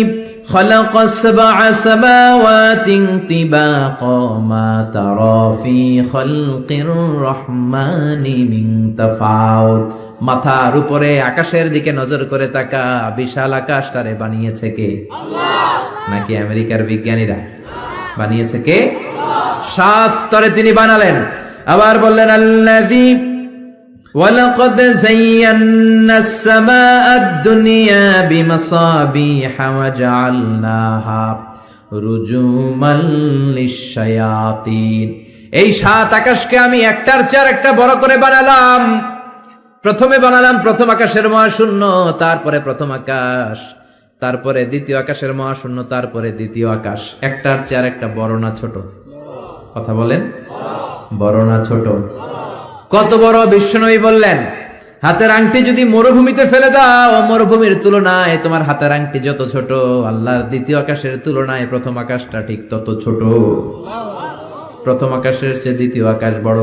খালাকা সাবআ সামাওয়াতিন তিবাকা মা তারা ফি খালকির রহমানি মিন তাফাউত। মাথার উপরে আকাশের দিকে নজর করে তাকা, বিশাল আকাশটারে বানিয়েছে কে? আল্লাহ। নাকি আমেরিকার বিজ্ঞানীরা? বানিয়েছে কে? আল্লাহ। 7 স্তরে তিনি বানালেন। আবার বললেন আল্লাযী ওয়ালাকাদ যায়্যানাস সামাআদ দুনিয়া বিমাসাবিহা ওয়া জাআলনাহা রুজুমান লিশ-শায়াতিন। এই 7 আকাশকে আমি একটার চেয়ে আরেকটা বড় করে বানালাম। প্রথমে বানালাম প্রথম আকাশের মহাশূন্য, তারপরে প্রথম আকাশ, তারপরে দ্বিতীয় আকাশের মহাশূন্য, তারপরে দ্বিতীয় আকাশ। একটার চেয়ে আরেকটা বড় না ছোট? কথা বলেন, বড় না ছোট? কত বড়? বিশ্বনবী বললেন, হাতের আংটি যদি মরুভূমিতে ফেলে দাও, মরুভূমির তুলনায় তোমার হাতের আংটি যত ছোট, আল্লাহর দ্বিতীয় আকাশের তুলনায় প্রথম আকাশটা ঠিক তত ছোট। প্রথম আকাশের চেয়ে দ্বিতীয় আকাশ বড়,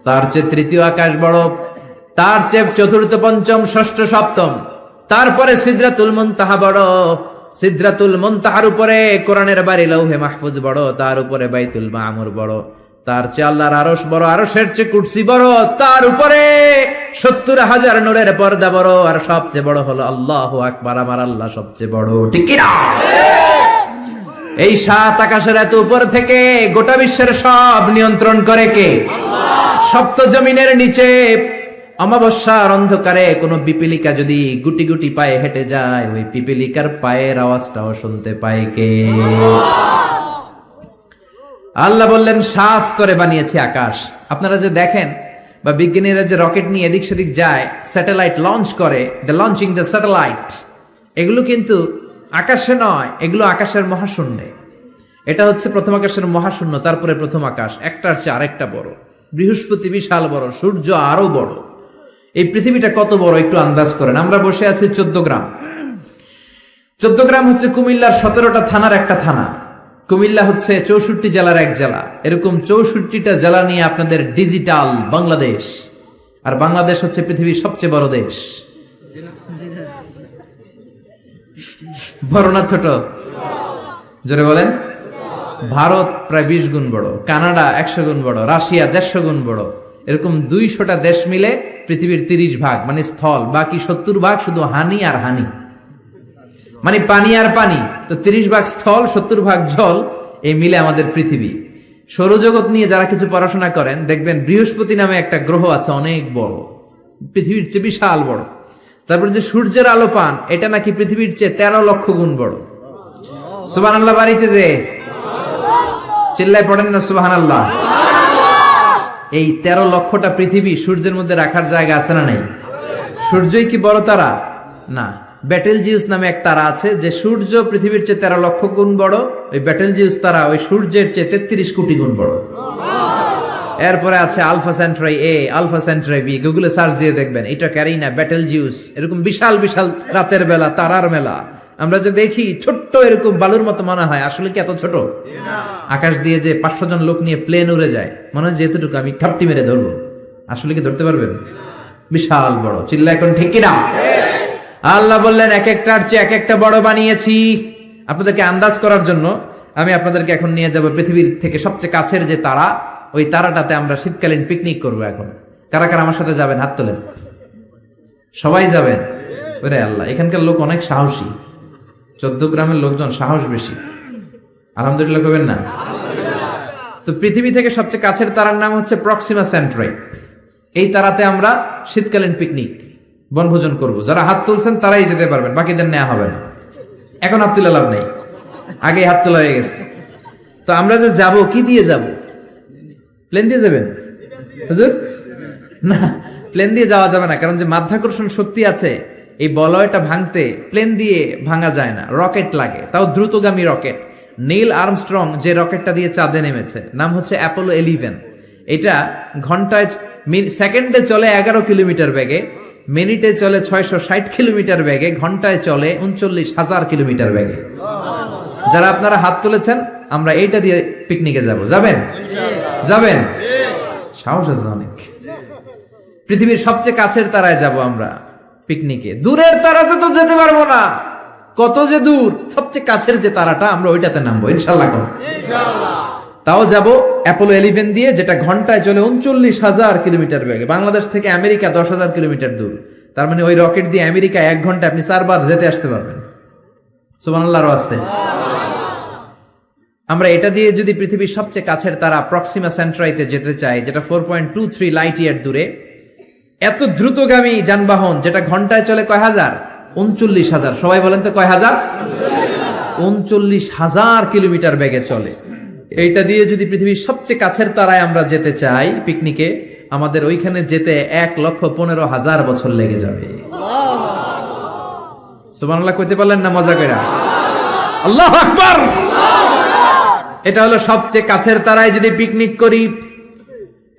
তার চেয়ে তৃতীয় আকাশ বড়, তার চেয়ে চতুর্থ, পঞ্চম, ষষ্ঠ, সপ্তম, তারপরে সিদরাতুল মুনতাহা বড়। সিদরাতুল মুনতাহার উপরে কোরআনের বাড়ি লৌহে মাহফুজ বড়, তার উপরে বাইতুল মামুর বড়, তার চেয়ে আল্লাহর আরশ বড়, আরশের চেয়ে কুরসি বড়, তার উপরে 70,000 নূরের পর্দা বড়, আর সবচেয়ে বড় হলো আল্লাহু আকবার, আমার আল্লাহ সবচেয়ে বড়। ঠিক কি না? এই 7 আকাশের এত উপর থেকে গোটা বিশ্বের সব নিয়ন্ত্রণ করে কে? আল্লাহ। সপ্ত জমিনের নিচে অমাবস্যার অন্ধকারে কোন পিপিলিকা যদি গুটি গুটি পায়ে হেঁটে যায়, ওই পিপিলিকার পায়ের আওয়াজটাও শুনতে পায় কে? আল্লাহ বললেন 7 স্তরে বানিয়েছি আকাশ। আপনারা যে দেখেন বা বিজ্ঞানীরা যে রকেট নিয়ে এদিক সেদিক যায়, স্যাটেলাইট লঞ্চ করে, দ্য লঞ্চিং দ্য স্যাটেলাইট, এগুলো কিন্তু আকাশে নয়, এগুলো আকাশের মহাশূন্যে। এটা হচ্ছে প্রথম আকাশের মহাশূন্য, তারপরে প্রথম আকাশ, একটার চেয়ে আরেকটা বড়। বৃহস্পতি বিশাল বড়, সূর্য আরো বড়। এই পৃথিবীটা কত বড় একটু আন্দাজ করেন। আমরা বসে আছি 14 গ্রাম। 14 গ্রাম হচ্ছে কুমিল্লার 17টা থানার একটা থানা। কুমিল্লা হচ্ছে 64 জেলার এক জেলা। এরকম 64টা জেলা নিয়ে আপনাদের ডিজিটাল বাংলাদেশ। আর বাংলাদেশ হচ্ছে পৃথিবীর সবচেয়ে বড় দেশ। বড় না ছোট? জোরে বলেন। ভারত প্রায় 20 গুণ বড়, কানাডা 100 গুণ বড়, রাশিয়া 150 গুণ বড়। এরকম 200টা দেশ মিলে পৃথিবীর 30 ভাগ মানে স্থল, বাকি 70 ভাগ শুধু হানি আর হানি, মানে পানি আর পানি। তো 30 ভাগ স্থল, 70 ভাগ জল, এই মিলে আমাদের পৃথিবী। সৌরজগৎ নিয়ে যারা কিছু পড়াশোনা করেন দেখবেন বৃহস্পতি নামে একটা গ্রহ আছে, অনেক বড়, পৃথিবীর চেয়ে বিশাল বড়। তারপর যে সূর্যের আলো পান, এটা নাকি পৃথিবীর চেয়ে 13 লক্ষ গুণ বড়। সুবহানাল্লাহ বাড়িতে যে চিল্লায় পড়েন না সুবহানাল্লাহ। এই 13 লক্ষটা পৃথিবী সূর্যের মধ্যে রাখার জায়গা আছে না নাই? সূর্যই কি বড় তারা? না। ব্যাটেলজিউস নামে এক তারা আছে, যে সূর্য পৃথিবীর চেয়ে 13 লক্ষ গুণ বড়। ওই ব্যাটেলজিউস তারা ওই সূর্যের চেয়ে 33 কোটি গুণ বড়। এরপরে আছে আলফা সেন্ট্রাই এ, আলফা সেন্ট্রাই বি, গুগলে সার্চ দিয়ে দেখবেন। এটা ক্যারিনা, ব্যাটেলজিউস, এরকম বিশাল বিশাল রাতের বেলা তারার মেলা। আমরা যে দেখি ছোট্ট এরকম বালুর মতো মনে হয়, আসলে কি এত ছোট? আকাশ দিয়ে যে 500 জন লোক নিয়ে প্লেন উড়ে যায়, মনে হয় যে এতটুকু আমি খাপটি মেরে ধরবো। আসলে কি ধরতে পারবেন? বিশাল বড়। চিল্লা এখন ঠিক কিনা? আল্লাহ বললেন এক একটার চেয়ে এক একটা বড় বানিয়েছি। আপনাদেরকে আন্দাজ করার জন্য আমি আপনাদেরকে এখন নিয়ে যাব পৃথিবীর থেকে সবচেয়ে কাছের যে তারা, ওই তারাটাতে আমরা শীতকালীন পিকনিক করব। এখন কারা কারা আমার সাথে যাবেন? হাত তোলেন। সবাই যাবেন? ওরে আল্লাহ, এখানকার লোক অনেক সাহসী। 14 গ্রামের লোকজন সাহস বেশি। আলহামদুলিল্লাহ করবেন না? তো পৃথিবী থেকে সবচেয়ে কাছের তারার নাম হচ্ছে প্রক্সিমা সেন্ট্রাই। এই তারাতে আমরা শীতকালীন পিকনিক বনভোজন করব। যারা হাত তুলছেন তারাই যেতে পারবেন, বাকিদের নেওয়া হবে না। এখন হাত তুলে লাভ নেই, আগে হাত তোলা হয়ে গেছে। তো আমরা যে যাব, কি দিয়ে যাব? প্লেন দিয়ে যাবেন হুজুর? না, প্লেন দিয়ে যাওয়া যাবে না, কারণ যে মাধ্যাকর্ষণ শক্তি আছে এই বলয়টা ভাঙতে প্লেন দিয়ে ভাঙা যায় না, রকেট লাগে, তাও দ্রুতগামী রকেট। নীল আর্মস্ট্রং যে রকেটটা দিয়ে চাঁদে নেমেছে, নাম হচ্ছে অ্যাপোলো 11। এটা ঘন্টায় সেকেন্ডে চলে 11 কিলোমিটার বেগে, মিনিটে চলে 660 কিলোমিটার বেগে, ঘন্টায় চলে 39,000 কিলোমিটার বেগে। যারা আপনারা হাত তুলেছেন, আমরা এইটা দিয়ে পিকনিকে যাব। যাবেন? যাবেন? সাহস আছে অনেক। পৃথিবীর সবচেয়ে কাছের তারায় যাব আমরা পিকনিকে। দূরের তারাতে তো যেতে পারবো না, কত যে দূর। সবচেয়ে কাছের যে তারাটা, আমরা ওইটাতে নামবো ইনশাআল্লাহ। তাও যাব অ্যাপোলো 11 দিয়ে, যেটা ঘন্টায় চলে 39,000 কিলোমিটার বেগে। বাংলাদেশ থেকে আমেরিকা 10,000 কিলোমিটার দূর। তার মানে ওই রকেট দিয়ে আমেরিকা 1 ঘন্টায় আপনি 4 বার যেতে আসতে পারবেন। সুবহানাল্লাহর ওয়াস্তে। আমরা এটা দিয়ে যদি পৃথিবীর সবচেয়ে কাছের তারা প্রক্সিমা সেন্ট্রাইতে যেতে চাই, যেটা 4.23 লাইট ইয়ার দূরে, এত দ্রুতগামী যানবাহন যেটা ঘন্টায় চলে কয় হাজার? 39,000। সবাই বলেন তো কয় হাজার? 39,000 কিলোমিটার বেগে চলে। এইটা দিয়ে যদি পৃথিবীর সবচেয়ে কাছের তারায় আমরা যেতে চাই পিকনিকে, আমাদের ওইখানে যেতে 1,15,000 বছর লেগে যাবে। সুবহানাল্লাহ কইতে পারলেন না মজা কইরা? আল্লাহু আকবার। এটা হলো সবচেয়ে কাছের তারায় যদি পিকনিক করি,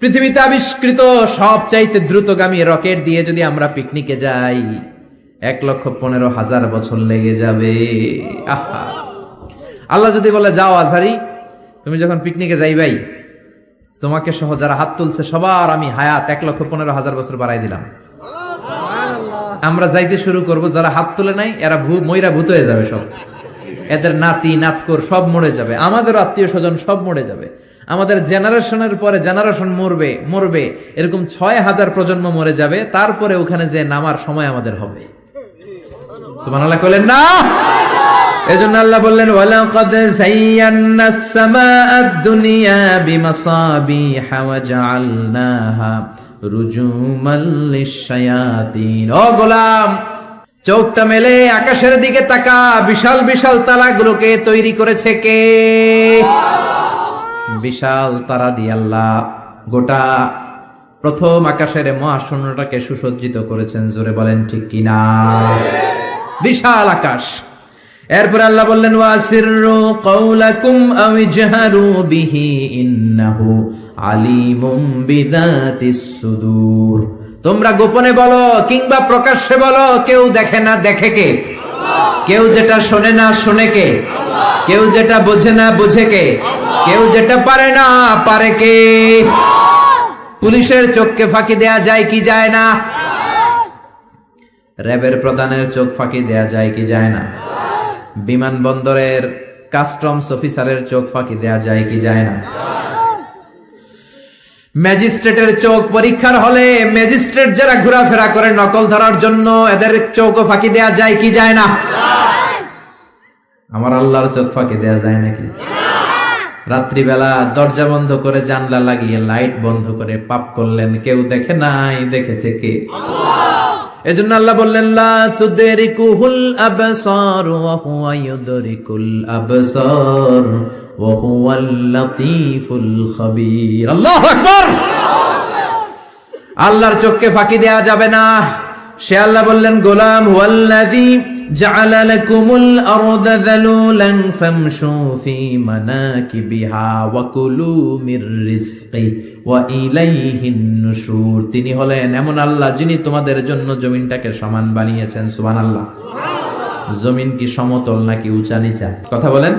পৃথিবীতে আবিষ্কৃত সবচাইতে দ্রুতগামী রকেট দিয়ে যদি আমরা পিকনিকে যাই, 1,15,000 বছর লেগে যাবে। আহা, আল্লাহ যদি বলে যাও আজহারি, তুমি যখন পিকনিকে যাইবাই, তোমাকে সহ যারা হাত তুলছে সবার আমি হায়াত 1,15,000 বছর বাড়াই দিলাম। আমরা যাইতে শুরু করব, যারা হাত তুলে নাই এরা ময়রা ভূত হয়ে যাবে সব। এদের নাতি নাতকর সব মরে যাবে, আমাদের আত্মীয় স্বজন সব মরে যাবে, আমাদের জেনারেশনের পরে জেনারেশন মরবে, এরকম 6,000 প্রজন্ম মরে যাবে। তারপরে ওখানে যে নামার সময় আমাদের হবে। সুবহানাল্লাহ কইলেন না? এজন্য আল্লাহ বললেন, ওয়ালাকাদ যায়্যানাস সামাআদ দুনিয়া বিমাসাবিহা ওয়া জাআলনাহা রুজুমাল লিশ-শায়াতিন। ও গোলাম, চোখটা মেলে আকাশের দিকে তাকা, বিশাল বিশাল তারাগুলোকে তৈরি করেছে কে? বিশাল তারা দিয়ে আল্লাহ গোটা প্রথম আকাশের মহাশূন্যটাকে সুসজ্জিত করেছেন। জোরে বলেন ঠিক কিনা? বিশাল আকাশ। এরপর আল্লাহ বললেন, ওয়াসিররু কাওলাকুম আও ইজহারু বিহি ইন্নাহু আলিমুম বিযাতিস সুদূর। তোমরা গোপনে বলো কিংবা প্রকাশ্যে বলো, কেউ দেখে না দেখে কে? কেউ যেটা শোনে না শোনে কে? কেউ যেটা বোঝে না বোঝে কে? কেউ যেটা পারে না পারে কে? পুলিশের চোখকে ফাঁকি দেয়া যায় কি যায় না? র্যাবের প্রধানের চোখ ফাঁকি দেয়া যায় কি যায় না? বিমানবন্দরের কাস্টমস অফিসারের চোখ ফাঁকি দেয়া যায় কি যায় না? ম্যাজিস্ট্রেটের চোখ পরীক্ষার হলে ম্যাজিস্ট্রেট যারা ঘোরাফেরা করে নকল ধরার জন্য, এদের চোখও ফাঁকি দেয়া যায় কি যায় না? আমার আল্লাহর চোখ ফাঁকি দেয়া যায় নাকি? রাত্রিবেলা দরজা বন্ধ করে জানলা লাগিয়ে লাইট বন্ধ করে পাপ করলেন, কেউ দেখে নাই, দেখেছে কে? এজন্য আল্লাহ বললেন লা তুদরিকুহুল আবসার ওয়া হুয়া ইউদরিকুল আবসার ওয়া হুয়াল লাতীফুল খাবীর। আল্লাহু আকবার। আল্লাহর চোখকে ফাঁকি দেয়া যাবে না। সে আল্লাহ বললেন গোলাম হুয়াল্লাযী জাআলা লাকুমুল আরদা যালুলান ফামশু ফি মানাকিবিহা ওয়া কুলু মির রিজকি ওয়া ইলাইহিন নুশুর। তিনি হলেন এমন আল্লাহ যিনি তোমাদের জন্য জমিনটাকে সমান বানিয়েছেন। সুবহানাল্লাহ। জমিন কি সমতল নাকি উঁচা নিচা? কথা বলেন।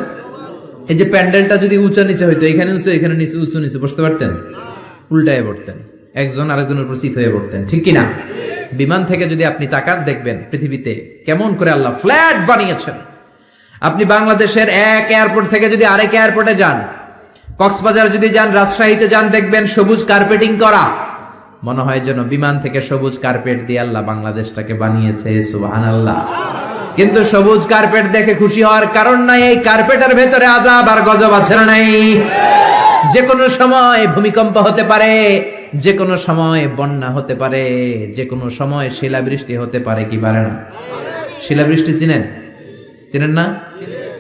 এই যে প্যান্ডেলটা যদি উঁচা নিচা হইতো, এখানে উঁচু এখানে নিচু, উঁচু নিচু বসতে পারতেন? উল্টায় পড়তেন, একজন আরেকজনের উপর চিত হয়ে পড়তেন, ঠিক কিনা? বিমান থেকে যদি আপনি তাকান দেখবেন পৃথিবীতে কেমন করে আল্লাহ ফ্ল্যাট বানিয়েছেন। আপনি বাংলাদেশের এক এয়ারপোর্ট থেকে যদি আরেক এয়ারপোর্টে যান, কক্সবাজার যদি যান, রাজশাহীতে যান, দেখবেন সবুজ কার্পেটিং করা। মনে হয় যেন বিমান থেকে সবুজ কার্পেট দিয়ে আল্লাহ বাংলাদেশটাকে বানিয়েছে। সুবহানাল্লাহ। কিন্তু সবুজ কার্পেট দেখে খুশি হওয়ার কারণ নাই, এই কার্পেটের ভেতরে আযাব আর গজব আছে না নাই? যে কোনো সময় ভূমিকম্প হতে পারে, যে কোনো সময় বন্যা হতে পারে, যে কোনো সময় শিলাবৃষ্টি হতে পারে, কি পারে না? শিলাবৃষ্টি চিনেন? চিনেন না?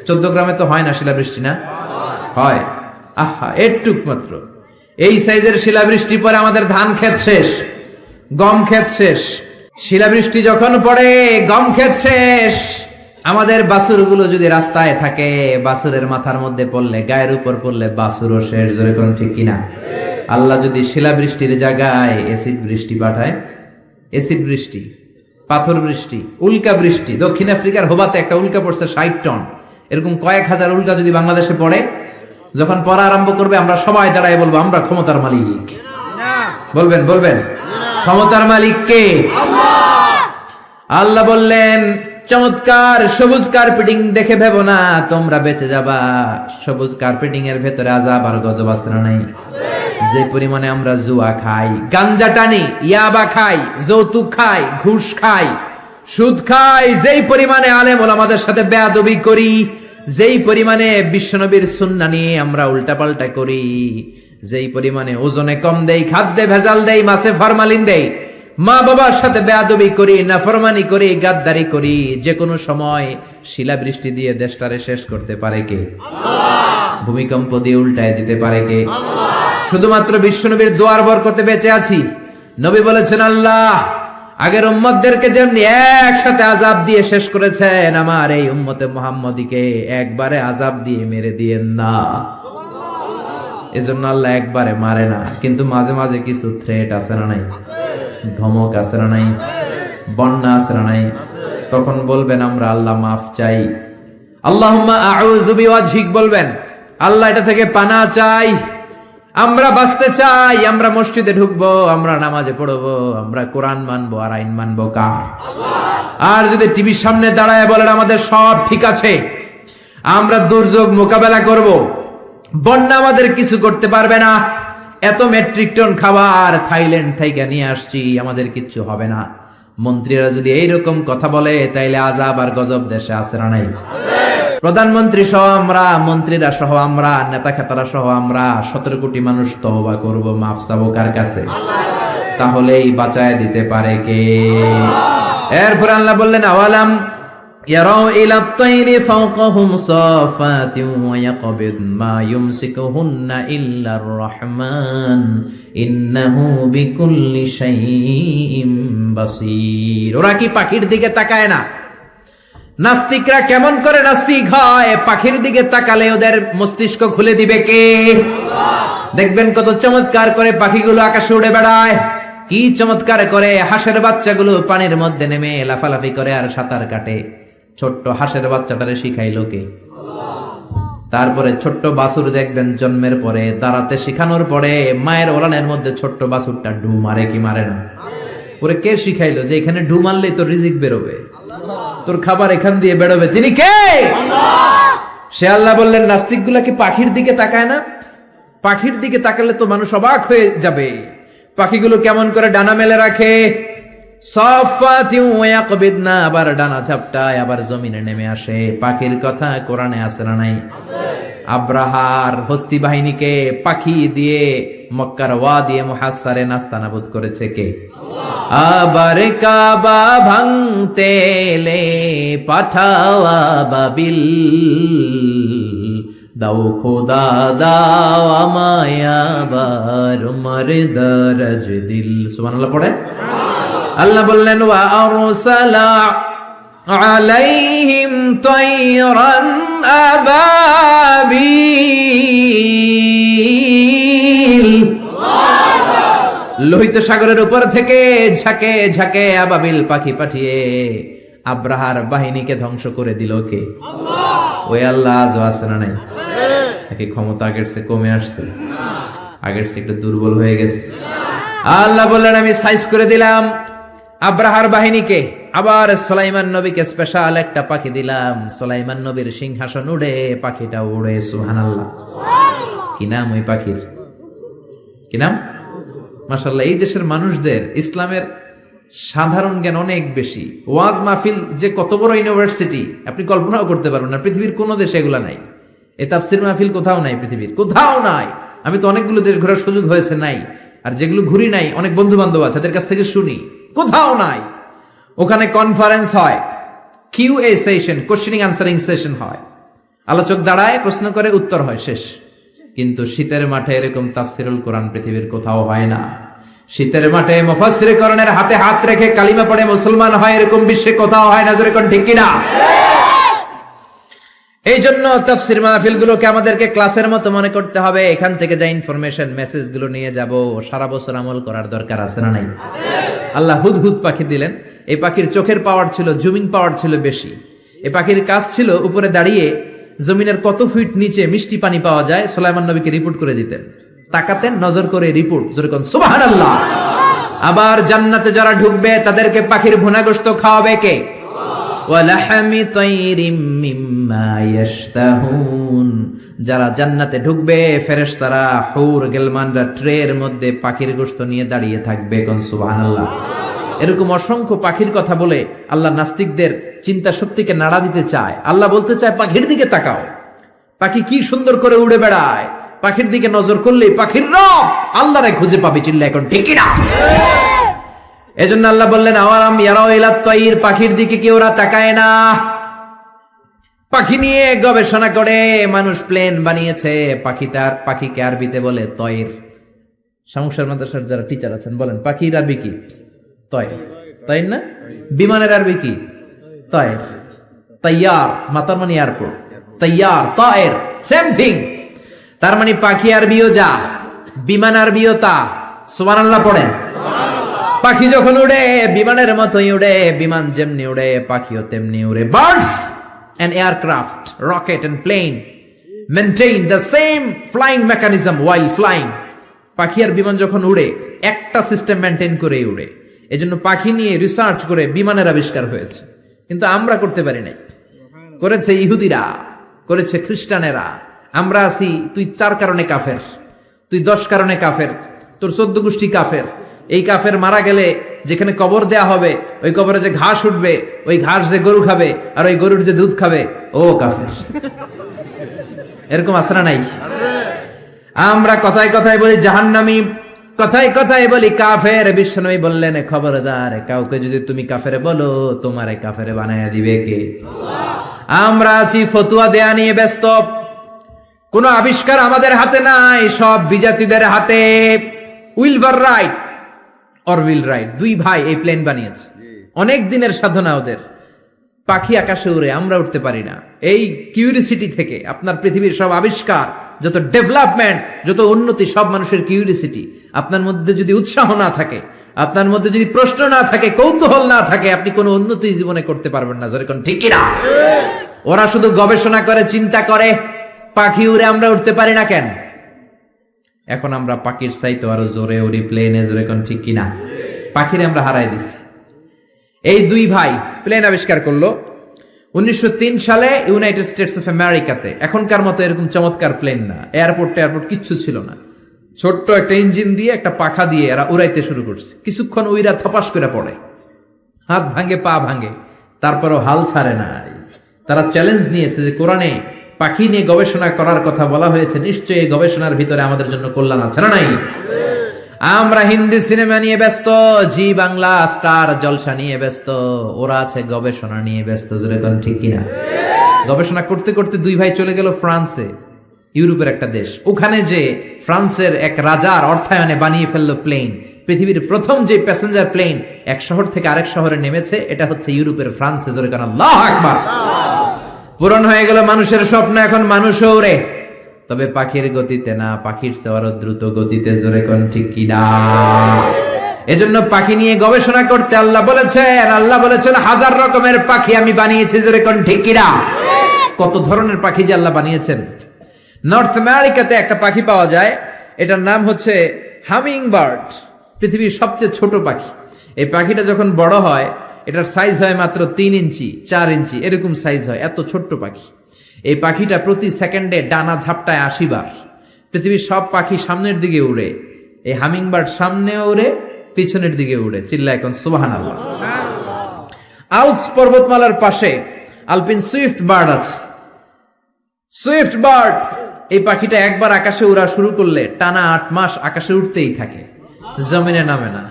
14 গ্রামে তো হয় না শিলাবৃষ্টি, না হয়? আহা, একটুক মাত্র এই সাইজের শিলাবৃষ্টি পরে আমাদের ধান ক্ষেত শেষ, গম ক্ষেত শেষ। শিলাবৃষ্টি যখন পড়ে গম ক্ষেত শেষ। আমাদের বাছুরগুলো যদি রাস্তায় থাকে, বাছুরের মাথার মধ্যে পড়লে, গায়ের উপর পড়লে বাছুরও শেষ। জোরে কোন ঠিক কিনা? আল্লাহ যদি শিলাবৃষ্টির জায়গায় এসিড বৃষ্টি পাঠায়, এসিড বৃষ্টি, পাথর বৃষ্টি, উল্কা বৃষ্টি। দক্ষিণ আফ্রিকার হোবাতে একটা উল্কা পড়ছে 60 টন। এরকম কয়েক হাজার উল্কা যদি বাংলাদেশে পড়ে, যখন পড়া আরম্ভ করবে আমরা সবাই দাঁড়ায় বলবো আমরা ক্ষমতার মালিক। বলবেন বলবেন ক্ষমতার মালিক কে? আল্লাহ বললেন চমৎকার সবুজ কার্পেটিং দেখে ভেবো না তোমরা বেঁচে যাবা। সবুজ কার্পেটিং এর ভেতরে আযাব আর গজব আছে না নাই? যে পরিমাণে আমরা জুয়া খাই, গাঞ্জা টানি, ইয়াবা খাই, যৌতুক খাই, ঘুষ খাই, সুদ খাই, যেই পরিমাণে আলেম ওলামাদের সাথে বেয়াদবি করি, যেই পরিমাণে বিশ্বনবীর সুন্নাহ নিয়ে আমরা উল্টাপাল্টা করি, যেই পরিমাণে ওজনে কম দেই, খাদ্যে ভেজাল দেই, মাছে ফরমালিন দেই, মা বাবার সাথে বেয়াদবি করি, নাফরমানি করি, গাদ্দারি করি, যে কোনো সময় শিলাবৃষ্টি দিয়ে দেশটারে শেষ করতে পারে কে? আল্লাহ। ভূমিকম্প দিয়ে উল্টায় দিতে পারে কে? আল্লাহ। শুধুমাত্র বিশ্বনবীর দোয়ার বরকতে বেঁচে আছি। নবী বলেছেন আল্লাহ আগের উম্মতদেরকে যেমনি একসাথে আযাব দিয়ে শেষ করেছেন, আমার এই উম্মতে মুহাম্মদীকে একবারে আযাব দিয়ে মেরে দিয়েন না। এজন্য আল্লাহ একবারে মারে না, কিন্তু মাঝে মাঝে কিছু থ্রেট আছে না নাই? ধমক আছে না নাই? বন্যা আছে না নাই? তখন বলবেন আমরা আল্লাহ মাফ চাই, আল্লাহুম্মা আউযু বিওয়াজহিক বলবেন, আল্লাহ এটা থেকে পানা চাই, আমরা বাঁচতে চাই, আমরা মসজিদে ঢুকবো, আমরা নামাজে পড়বো, আমরা কোরআন মানবো, আর আইন মানবো কার? আর যদি টিভির সামনে দাঁড়ায় বলেন আমাদের সব ঠিক আছে, আমরা দুর্যোগ মোকাবেলা করব, বন্যা আমাদের কিছু করতে পারবে না, এত মেট্রিক টন খাবার থাইল্যান্ড থেকে নিয়ে আসছি, আমাদের কিচ্ছু হবে না, মন্ত্রীরা যদি এইরকম কথা বলে তাইলে আযাব আর গজব দেশে আছে না নাই? প্রধানমন্ত্রী সহ আমরা, মন্ত্রীরা সহ আমরা, নেতা খেতারা সহ আমরা 17 কোটি মানুষ তওবা করব, মাফ চাবো কার কাছে? তাহলেই বাঁচায় দিতে পারে কে? এরপর আল্লাহ বললেন আওয়ালাম ইয়ারাউ ইলা আত-তাইরি ফাওকাহুম সাফাতিন ওয়া ইয়াকবিদ মা ইউমসিকুহুন্না ইল্লার রহমান ইন্নাহু বিকুল্লি শাইইন বাসীর। ওরা কি পাখির দিকে তাকায় না? নাস্তিকরা কেমন করে নাস্তিক হয়? পাখির দিকে তাকালে ওদের মস্তিষ্ক খুলে দিবে কে? দেখবেন কত চমৎকার করে পাখিগুলো আকাশে উড়ে বেড়ায়, কি চমৎকার করে হাঁসের বাচ্চাগুলো পানির মধ্যে নেমে লাফালাফি করে আর সাঁতার কাটে। ছোট্ট হাঁসের বাচ্চাটারে শিখাইলো কে? তারপরে ছোট্ট বাছুর দেখবেন জন্মের পরে দাঁড়াতে শেখানোর পরে মায়ের ওলানের মধ্যে ছোট্ট বাছুরটা ডু মারে কি মারে না? ওরে কে শিখাইলো যে এখানে ঢু মারলেই তোর রিজিক বেরোবে, তোর খাবার এখান দিয়ে বেরোবে? তিনি কে? সে আল্লাহ বললেন, নাস্তিকগুলা কি পাখির দিকে তাকায় না? পাখির দিকে তাকালে তো মানুষ অবাক হয়ে যাবে। পাখিগুলো কেমন করে ডানা মেলে রাখে, না আবার ডানা ঝাপটায়, আবার জমিনে নেমে আসে। পাখির কথা কোরআনে আছে না নাই? আব্রাহার হস্তি বাহিনীকে পাখি দিয়ে মক্কার ওয়াদি মুহাসসারে নাস্তানাবুদ করেছে কে? আবার কাবা ভাঙতে এলে পাঠাও আবাবিল, দাও খোদা দাও আমায় আবার উমর দরজ দিল। সুবহানাল্লাহ পড়ে। আল্লাহ বললেন, ওয়া আরসালা আলাইহিম তায়রান আবাবিল, লোহিত সাগরের উপর থেকে ঝাঁকে ঝাঁকে আবাবিল পাখি পাঠিয়ে আব্রাহার বাহিনীকে ধ্বংস করে দিল কে? ওই আল্লাহ আজও আছে না নাই? নাকি ক্ষমতা আগের চেয়ে কমে আসছে? আগের চেয়ে একটু দুর্বল হয়ে গেছে? আল্লাহ বললেন, আমি সাইজ করে দিলাম আব্রাহার বাহিনীকে। আবার সুলাইমান নবীকে স্পেশাল একটা পাখি দিলাম। সুলাইমান নবীর সিংহাসন উড়ে, পাখিটা উড়ে। সুবহানাল্লাহ। কি নাম ওই পাখির? কি নাম? মাশাআল্লাহ, এই দেশের মানুষদের ইসলামের সাধারণ জ্ঞান অনেক বেশি। ওয়াজ মাহফিল যে কত বড় ইউনিভার্সিটি আপনি কল্পনাও করতে পারবেন না। পৃথিবীর কোন দেশে এগুলা নাই। এই তাফসীর মাহফিল কোথাও নাই, পৃথিবীর কোথাও নাই। আমি তো অনেকগুলো দেশ ঘোরার সুযোগ হয়েছে, নাই। আর যেগুলো ঘুরি নাই, অনেক বন্ধু বান্ধব আছে, তাদের কাছ থেকে শুনি, কোথাও নাই। ওখানে কনফারেন্স হয়, QA session, questioning answering session হয়, আলোচক দাঁড়ায়, প্রশ্ন করে, উত্তর হয়, শেষ। কিন্তু শীতের মাঠে এরকম তাফসীরুল কোরআন পৃথিবীর কোথাও হয় না। শীতের মাঠে মুফাসসিরে কোরআনের হাতে হাত রেখে কালিমা পড়ে মুসলমান হয়, এরকম বিশ্বে কোথাও হয় না। যেরকম ঠিক কিনা? এই জন্য তাফসীর মাহফিল গুলোকে আমাদেরকে ক্লাসের মতো মনে করতে হবে। এখান থেকে যা ইনফরমেশন, মেসেজ গুলো নিয়ে যাব, সারা বছর আমল করার দরকার আছে না নাই? আল্লাহ হুদহুদ পাখি দিলেন। এই পাখির চোখের পাওয়ার ছিল, জুমিং পাওয়ার ছিল বেশি। এই পাখির কাজ ছিল উপরে দাঁড়িয়ে জমিনের কত ফিট নিচে মিষ্টি পানি পাওয়া যায় সুলাইমান নবীকে রিপোর্ট করে দিতেন। তাকাতেন, নজর করে রিপোর্ট। যেরকম সুবহানাল্লাহ। আবার জান্নাতে যারা ঢুকবে তাদেরকে পাখির ভুনা গোশত খাওয়াবে কে? ওয়ালাহামি তাইরিম মিম্মা ইয়াশতাহুন। যারা জান্নাতে ঢুকবে ফেরেশতারা, হুর গেলমানরা ট্রের মধ্যে পাখির গোশত নিয়ে দাঁড়িয়ে থাকবে। কোন সুবহানাল্লাহ। এরকম অসংখ্য পাখির কথা বলে আল্লাহ নাস্তিকদের চিন্তা শক্তিকে নাড়া দিতে চায়। আল্লাহ বলতে চায়, পাখির দিকে তাকাও, পাখি কি সুন্দর করে উড়ে বেড়ায়। পাখির দিকে নজর করলে পাখির রব আল্লাহরে খুঁজে পাবে। চিল্লা এখন ঠিক কিনা? এজন্য আল্লাহ বললেন, আওয়ালাম ইয়ারাউ ইলাত তাইর, পাখির দিকে কি ওরা তাকায় না? পাখি নিয়ে গবেষণা করে মানুষ প্লেন বানিয়েছে। পাখিকে আরবিতে বলে তয়র। শামুকসার মাদ্রাসার যারা টিচার আছেন বলেন, পাখির আরবি কি? তয়র। তয়র না? বিমানের আরবি কি? তয়র। তাইয়ার, মাতার মানে এয়ারপোর্ট। তাইয়ার, তয়র, সেম থিং। তার মানে পাখি আরবিও যা, বিমান আরবিও তা। সুবহানাল্লাহ পড়েন। পাখি যখন উড়ে বিমানের মতোই উড়ে, বিমান যেমনি উড়ে পাখিও তেমনি উড়ে। Birds and aircraft, rocket and plane maintain the same flying mechanism while flying. পাখি আর বিমান যখন উড়ে একটা সিস্টেম মেনটেন করে উড়ে। এজন্য পাখি নিয়ে রিসার্চ করে বিমানের আবিষ্কার হয়েছে। কিন্তু আমরা করতে পারি নাই। করেছে ইহুদিরা, করেছে খ্রিস্টানেরা। আমরা আছি, তুই 4 কারণে কাফের, তুই 10 কারণে কাফের, তোর 14 গোষ্ঠী কাফের। এই কাফের মারা গেলে যেখানে কবর দেয়া হবে, ওই কবরে যে ঘাস উঠবে, ওই ঘাস যে গরু খাবে, আর ওই গরুর যে দুধ খাবে, ও কাফের। এরকম আছে না নাই? আমরা কথায় কথায় বলি জাহান্নামী, কথায় কথায় বলি কাফের। বিশ্বনবী বললেন, খবরদার, কাউকে যদি তুমি কাফের বলো, তোমারে কাফের বানায় দিবে কে? আমরা আছি ফতুয়া দেয়া নিয়ে ব্যস্ত। কোন আবিষ্কার আমাদের হাতে নাই, সব বিজাতিদের হাতে। উইলভার রাইট, অরভিল রাইট, 2 ভাই এই প্লেন বানিয়েছে। অনেক দিনের সাধনা ওদের। পাখি আকাশে উড়ে, আমরা উঠতে পারি না। এই কিউরিসিটি থেকে আপনার পৃথিবীর সব আবিষ্কার, যত ডেভেলপমেন্ট, যত উন্নতি, সব মানুষের কিউরিসিটি। আপনার মধ্যে যদি উৎসাহ না থাকে, আপনার মধ্যে যদি প্রশ্ন না থাকে, কৌতূহল না থাকে, আপনি কোনো উন্নতি জীবনে করতে পারবেন না। যেরকম ঠিক কিনা? ওরা শুধু গবেষণা করে, চিন্তা করে। পাখি উড়ে, আমরা উঠতে পারি না কেন? এখন আমরা পাখির চাইতে আরো জোরে উড়ি প্লেনে। যেরকম ঠিক কিনা? পাখিরে আমরা হারাই দিছি। এই দুই ভাই প্লেন আবিষ্কার করলো 1903 সালে ইউনাইটেড স্টেটস অফ আমেরিকাতে। এখনকার মতো এরকম চমৎকার প্লেন না, এয়ারপোর্ট কিচ্ছু ছিল না। ছোট্ট একটা ইঞ্জিন দিয়ে একটা পাখা দিয়ে এরা উড়াইতে শুরু করছে। কিছুক্ষণ উইরা থপাস করে পড়ে, হাত ভাঙে পা ভাঙে, তারপরও হাল ছাড়ে নাই। তারা চ্যালেঞ্জ নিয়েছে যে কোরআনে পাখি নিয়ে গবেষণা করার কথা বলা হয়েছে, নিশ্চয়ই এই গবেষণার ভিতরে আমাদের জন্য কল্যাণ আছে না নাই? আমরা হিন্দি সিনেমা নিয়ে ব্যস্ত, জি বাংলা স্টার জলসা নিয়ে ব্যস্ত, ওরা আছে গবেষণা নিয়ে ব্যস্ত। যেরকম ঠিক কিনা? গবেষণা করতে করতে দুই ভাই চলে গেল ফ্রান্সে, ইউরোপের একটা দেশ। ওখানে যে ফ্রান্সের এক রাজার অর্থায়নে বানিয়ে ফেললো প্লেন, পৃথিবীর প্রথম যে প্যাসেঞ্জার প্লেন এক শহর থেকে আরেক শহরে নেমেছে, এটা হচ্ছে ইউরোপের ফ্রান্সে। জোরে কান আল্লাহু আকবার। পূরণ হয়ে গেল মানুষের স্বপ্ন, এখন মানুষও ওড়ে, তবে পাখির গতিতে না, পাখির চেয়ে আরো দ্রুত গতিতে। জোরে কোন ঠিক কিনা? এজন্য পাখি নিয়ে গবেষণা করতে আল্লাহ বলেছেন হাজার রকমের পাখি আমি বানিয়েছি। জোরে কোন ঠিক কিনা? কত ধরনের পাখি যে আল্লাহ বানিয়েছেন। নর্থ আমেরিকাতে একটা পাখি পাওয়া যায়, এটার নাম হচ্ছে হামিং বার্ড, পৃথিবীর সবচেয়ে ছোট পাখি। এই পাখিটা যখন বড় হয়, এটার সাইজ হয় মাত্র 3 ইঞ্চি 4 ইঞ্চি এরকম সাইজ হয়, এত ছোট্ট পাখি। এই পাখিটা প্রতি সেকেন্ডে ডানা ঝাপটায় 80 বার। পৃথিবীর সব পাখি সামনের দিকে উড়ে, এই হামিং বার্ড সামনেও উড়ে, পিছনের দিকে উড়ে। চিল্লায় এখন সুবহানাল্লাহ। আল্পস পর্বতমালার পাশে আলপিন সুইফট বার্ড আছে। সুইফট বার্ড এই পাখিটা একবার আকাশে উড়া শুরু করলে টানা 8 মাস আকাশে উঠতেই থাকে, জমিনে নামে না।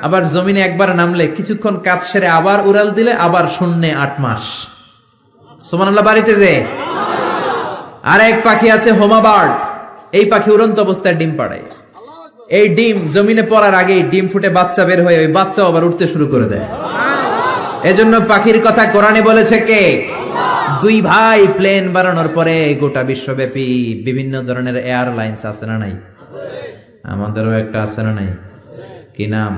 আবার জমিনে একবার নামলে কিছুক্ষণ কাজ সেরে আবার উড়াল দিলে আবার শূন্যে 8 মাস। সুবহানাল্লাহ। বাড়িতে যে আরেক পাখি আছে হোমা বার্ড, এই পাখি উড়ন্ত অবস্থায় ডিম পাড়ায়। এই ডিম জমিনে পড়ার আগেই ডিম ফুটে বাচ্চা বের হয়ে ওই বাচ্চাও আবার উঠতে শুরু করে দেয়। এজন্য পাখির কথা কোরআনে বলেছে কে? দুই ভাই প্লেন বানানোর পরে গোটা বিশ্বব্যাপী বিভিন্ন ধরনের এয়ারলাইন্স আছে না নাই? আমাদেরও একটা আছে না নাই? কি নাম?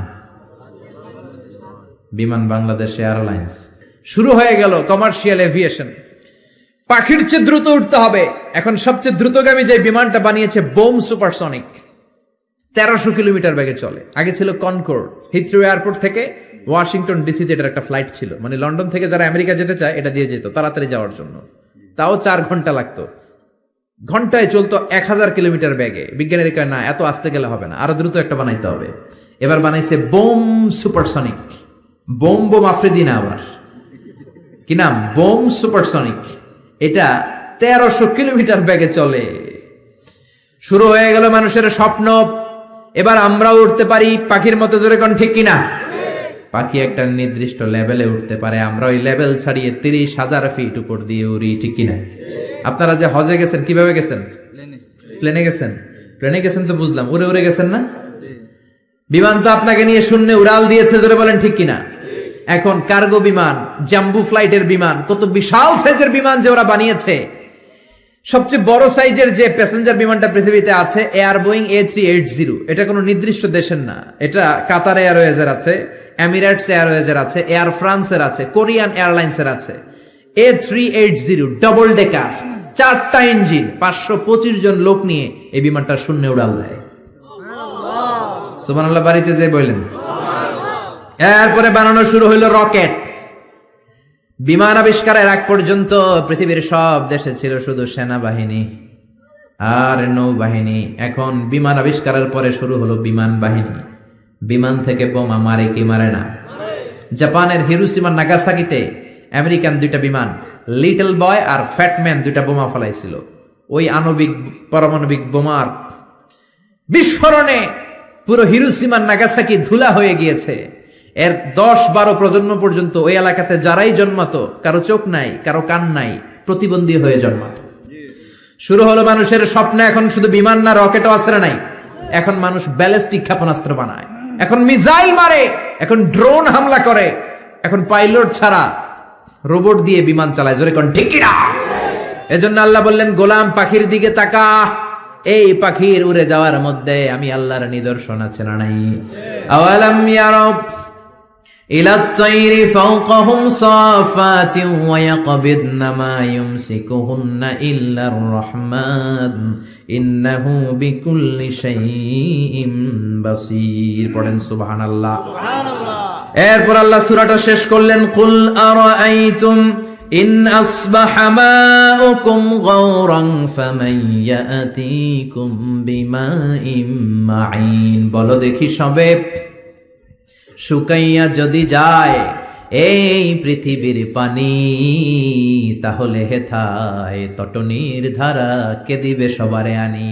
বিমান বাংলাদেশ এয়ারলাইন্স। শুরু হয়ে গেল কমার্শিয়াল এভিয়েশন। পাখির চেয়ে দ্রুত উঠতে হবে। এখন সবচেয়ে দ্রুতগামী যে বিমানটা বানিয়েছে বোম সুপারসনিক, 1300 কিলোমিটার বেগে চলে। আগে ছিল কনকর্ড, হিথ্রো এয়ারপোর্ট থেকে ওয়াশিংটন ডিসিতে এটার একটা ফ্লাইট ছিল, মানে লন্ডন থেকে যারা আমেরিকা যেতে চায় এটা দিয়ে যেত তাড়াতাড়ি যাওয়ার জন্য। তাও 4 ঘন্টা লাগতো। ঘন্টায় চলতো 1000 কিলোমিটার বেগে। বিজ্ঞানীরা কয় না, এত আস্তে গেলে হবে না, আরো দ্রুত একটা বানাইতে হবে। এবার বানাইছে বোম সুপারসনিক। বোম আফ্রিদি না, আবার কি নাম? Bomb supersonic. এটা 1300 কিলোমিটার বেগে চলে। শুরু হয়ে গেল মানুষের স্বপ্ন, এবার আমরাও উঠতে পারি পাখির মতো। জোরে কোন ঠিক কিনা? পাখি একটা নির্দিষ্ট লেভেলে উঠতে পারে, আমরা ওই লেভেল ছাড়িয়ে 30,000 ফিট উপর দিয়ে উড়ি, ঠিক কিনা? আপনারা যে হজে গেছেন কিভাবে গেছেন? প্লেনে গেছেন। প্লেনে গেছেন তো বুঝলাম, উড়ে উড়ে গেছেন না? বিমান তো আপনাকে নিয়ে শূন্যে উড়াল দিয়েছে। জোরে বলেন ঠিক কিনা? এখন কার্গো বিমান, জাম্বু ফ্লাইটের বিমান, কত বিশাল সাইজের বিমান যে ওরা বানিয়েছে। সবচেয়ে বড় সাইজের যে প্যাসেঞ্জার বিমানটা পৃথিবীতে আছে এয়ার বোয়িং A380। এটা কোনো নির্দিষ্ট দেশের না, এটা কাতার এয়ারওয়েজের আছে, এমিরেটস এয়ারওয়েজের আছে, এয়ার ফ্রান্সের আছে, কোরিয়ান এয়ারলাইন্সের আছে। A380 ডবল ডেকার, 4টা ইঞ্জিন, 525 জন লোক নিয়ে এই বিমানটা শূন্যে উড়াল দেয়। সুবহানাল্লাহ। বাড়িতে যে বললেন। এরপরে বানানো শুরু হইল রকেট। বিমান আবিষ্কারের আগ পর্যন্ত পৃথিবীর সব দেশে ছিল শুধু সেনাবাহিনী আর নৌবাহিনী। এখন বিমান আবিষ্কারের পরে শুরু হলো বিমান বাহিনী। বিমান থেকে বোমা মারে কি মারে না? জাপানের হিরোশিমা নাগাসাকিতে আমেরিকান 2টা বিমান, লিটল বয় আর ফ্যাটম্যান, 2টা বোমা ফলাইছিল। ওই আণবিক পারমাণবিক বোমার বিস্ফোরণে পুরো হিরোশিমা নাগাসাকি ধুলা হয়ে গিয়েছে। এর 10-12 প্রজন্ম পর্যন্ত ওই এলাকাতে যারাই জন্মাতো, কারো চোখ নাই, কারো কান নাই, প্রতিবন্ধী হয়ে জন্মাতো। শুরু হলো মানুষের স্বপ্ন। এখন শুধু বিমান না, রকেটও আছে না নাই? এখন মানুষ ব্যালিস্টিক ক্ষেপণাস্ত্র বানায়, এখন মিসাইল মারে, এখন ড্রোন হামলা করে, এখন পাইলট ছাড়া রোবট দিয়ে বিমান চালায়। জোরে কোন ঠিক কিনা? এজন্য আল্লাহ বললেন, গোলাম পাখির দিকে তাকা, এই পাখির উড়ে যাওয়ার মধ্যে আমি আল্লাহর নিদর্শন আছে না নাই? আওয়ালাম ইয়ারাব إلى الطير فوقهم صافات ويقبضن ما يمسكهن إلا الرحمن إنه بكل شيء بصير পড়েন সুবহানাল্লাহ সুবহানাল্লাহ এরপর আল্লাহ সূরাটা শেষ করলেন কুল আরাআইতুম ইন আসবাহা মাউকুম গাওরান ফামান ইয়াতিকুম বিমাইন মাইন বলো দেখি সবে শুকাইয়া যদি যায় এই পৃথিবীর পানি তাহলে হেথায় তটনির ধারা কে দিবে সবারে আনি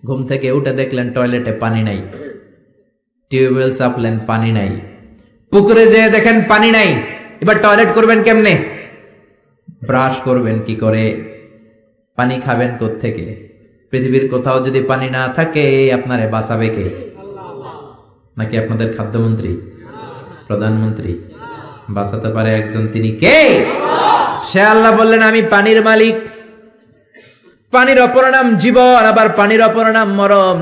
ঘুম থেকে উঠে দেখলেন টয়লেটে পানি নাই, টিউবওয়েল চাপলেন পানি নাই, পুকুরে যেয়ে দেখেন পানি নাই, এবার টয়লেট করবেন কেমনে, ব্রাশ করবেন কি করে, পানি খাবেন কোত্থেকে? পৃথিবীর কোথাও যদি পানি না থাকে আপনারে বাঁচাবে কে? নাকি আপনাদের খাদ্যমন্ত্রী, প্রধানমন্ত্রী? বাঁচাতে পারে একজন, তিনি কে? সে আল্লাহ বললেন আমি পানির মালিক। পানির অপর নাম জীবন, আবার পানির অপর নাম মরণ।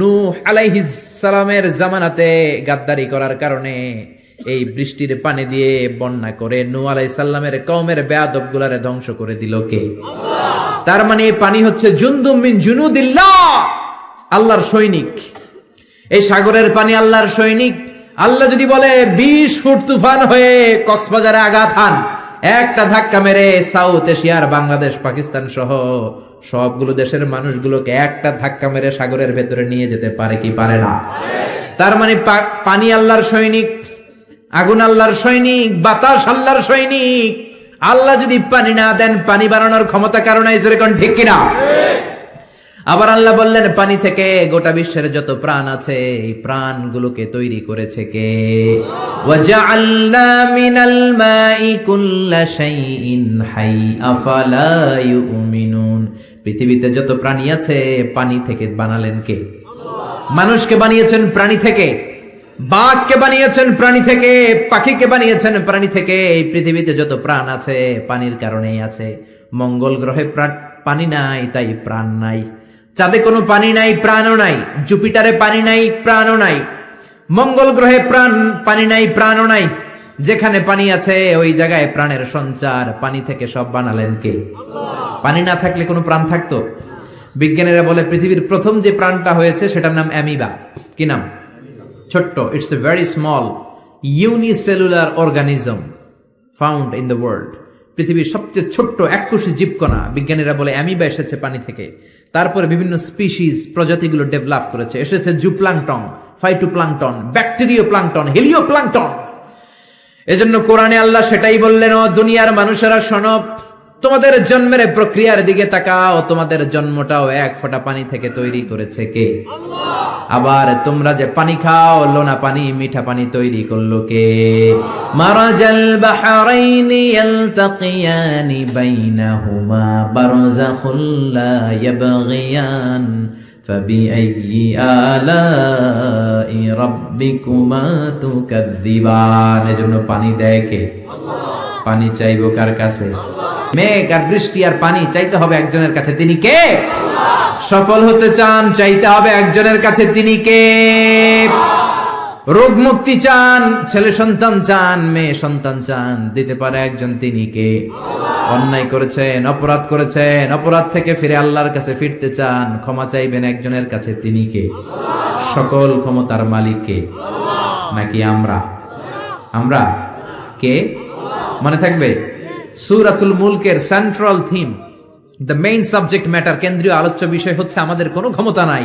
নূহ আলাইহিস সালামের জামানাতে গাদ্দারি করার কারণে এই বৃষ্টির পানি দিয়ে বন্যা করে নূহ আলাইহিস সালামের কওমের বেয়াদব গুলারে ধ্বংস করে দিল কে? তার মানে এই পানি হচ্ছে জুনদুম মিন জুনুদিল্লাহ, আল্লাহর সৈনিক। এই সাগরের পানি আল্লাহর সৈনিক। আল্লাহ যদি বলে 20 ফুট তুফান হয়ে কক্সবাজারে আঘাত হান, একটা ধাক্কা মেরে সাউথ এশিয়ার বাংলাদেশ পাকিস্তান সহ সবগুলো দেশের মানুষগুলোকে একটা ধাক্কা মেরে সাগরের ভেতরে নিয়ে যেতে পারে কি পারে না? তার মানে পানি আল্লাহর সৈনিক, আগুন আল্লাহর সৈনিক, বাতাস আল্লাহর সৈনিক। আল্লাহ যদি পানি না দেন পানি বানানোর ক্ষমতা কারণ নাই, যেরকম ঠিক কিনা? আবার আল্লাহ বললেন পানি থেকে গোটা বিশ্বের যত প্রাণ আছে এই প্রাণগুলোকে তৈরি করেছে কে? ওয়াজআলনা মিনাল মাই কুল্লা শাইইন হাই আফালা ইউমিনুন। পৃথিবীতে যত প্রাণী আছে পানি থেকে বানালেন কে? মানুষকে বানিয়েছেন প্রাণী থেকে, বাঘকে বানিয়েছেন প্রাণী থেকে, পাখিকে বানিয়েছেন প্রাণী থেকে। এই পৃথিবীতে যত প্রাণ আছে পানির কারণেই আছে। মঙ্গল গ্রহে পানি নাই, তাই প্রাণ নাই। চাঁদে কোনো পানি নাই, প্রাণও নাই। জুপিটারে পানি নাই, প্রাণও নাই। মঙ্গল গ্রহে পানি নাই, প্রাণও নাই। যেখানে পানি আছে ওই জায়গায় প্রাণের সঞ্চার। পানি থেকে সব বানালেন কে? পানি না থাকলে কোনো প্রাণ থাকতো? বিজ্ঞানীরা বলে পৃথিবীর প্রথম যে প্রাণটা হয়েছে সেটার নাম অ্যামিবা। কি নাম? ছোট্ট, it's a very small unicellular organism found in the world. পৃথিবীর সবচেয়ে ছোট্ট এককোষী জীবকণা। বিজ্ঞানীরা বলে অ্যামিবা এসেছে পানি থেকে। তারপরে বিভিন্ন স্পিসিস প্রজাতিগুলো ডেভেলপ করেছে। এসেছে zooplankton, phytoplankton, bacterio plankton, Helio plankton. এজন্য কোরআনে আল্লাহ সেটাই বললেন, ও দুনিয়ার মানুষেরা শোনো, তোমাদের জন্মের প্রক্রিয়ার দিকে তাকাও। তোমাদের জন্মটাও এক ফোঁটা পানি থেকে তৈরি করেছে কে? আবার তোমরা যে পানি খাও, লোনা পানি, মিঠা পানি তৈরি করলো কে? মারাজাল বাহরাইনি ইয়ালতাকিয়ানি বাইনাহুমা বারযাখুল লা ইয়াবগিয়ান ফাবিআইয়ি আলাই রাব্বিকুমা তুকাযযিবান। এজন্য পানি দেয় কে? পানি চাইবো কার কাছে? মেঘ আর বৃষ্টি আর পানি চাইতে হবে একজনের কাছে, তিনি কে? সফল হতে চান, চাইতে হবে একজনের কাছে, তিনি কে? রোগ মুক্তি চান, ছেলে সন্তান চান, মেয়ে সন্তান চান, দিতে পারে একজন, তিনি কে? অন্যায় করেছেন, অপরাধ করেছেন, অপরাধ থেকে ফিরে আল্লাহর কাছে ফিরতে চান, ক্ষমা চাইবেন একজনের কাছে, তিনি কে? সকল ক্ষমতার মালিক কে? নাকি আমরা? আমরা কে? মনে থাকবে সূরাতুল মুলকের central theme, the main subject matter, কেন্দ্রীয় আলোচ্য বিষয় হচ্ছে আমাদের কোনো ক্ষমতা নাই।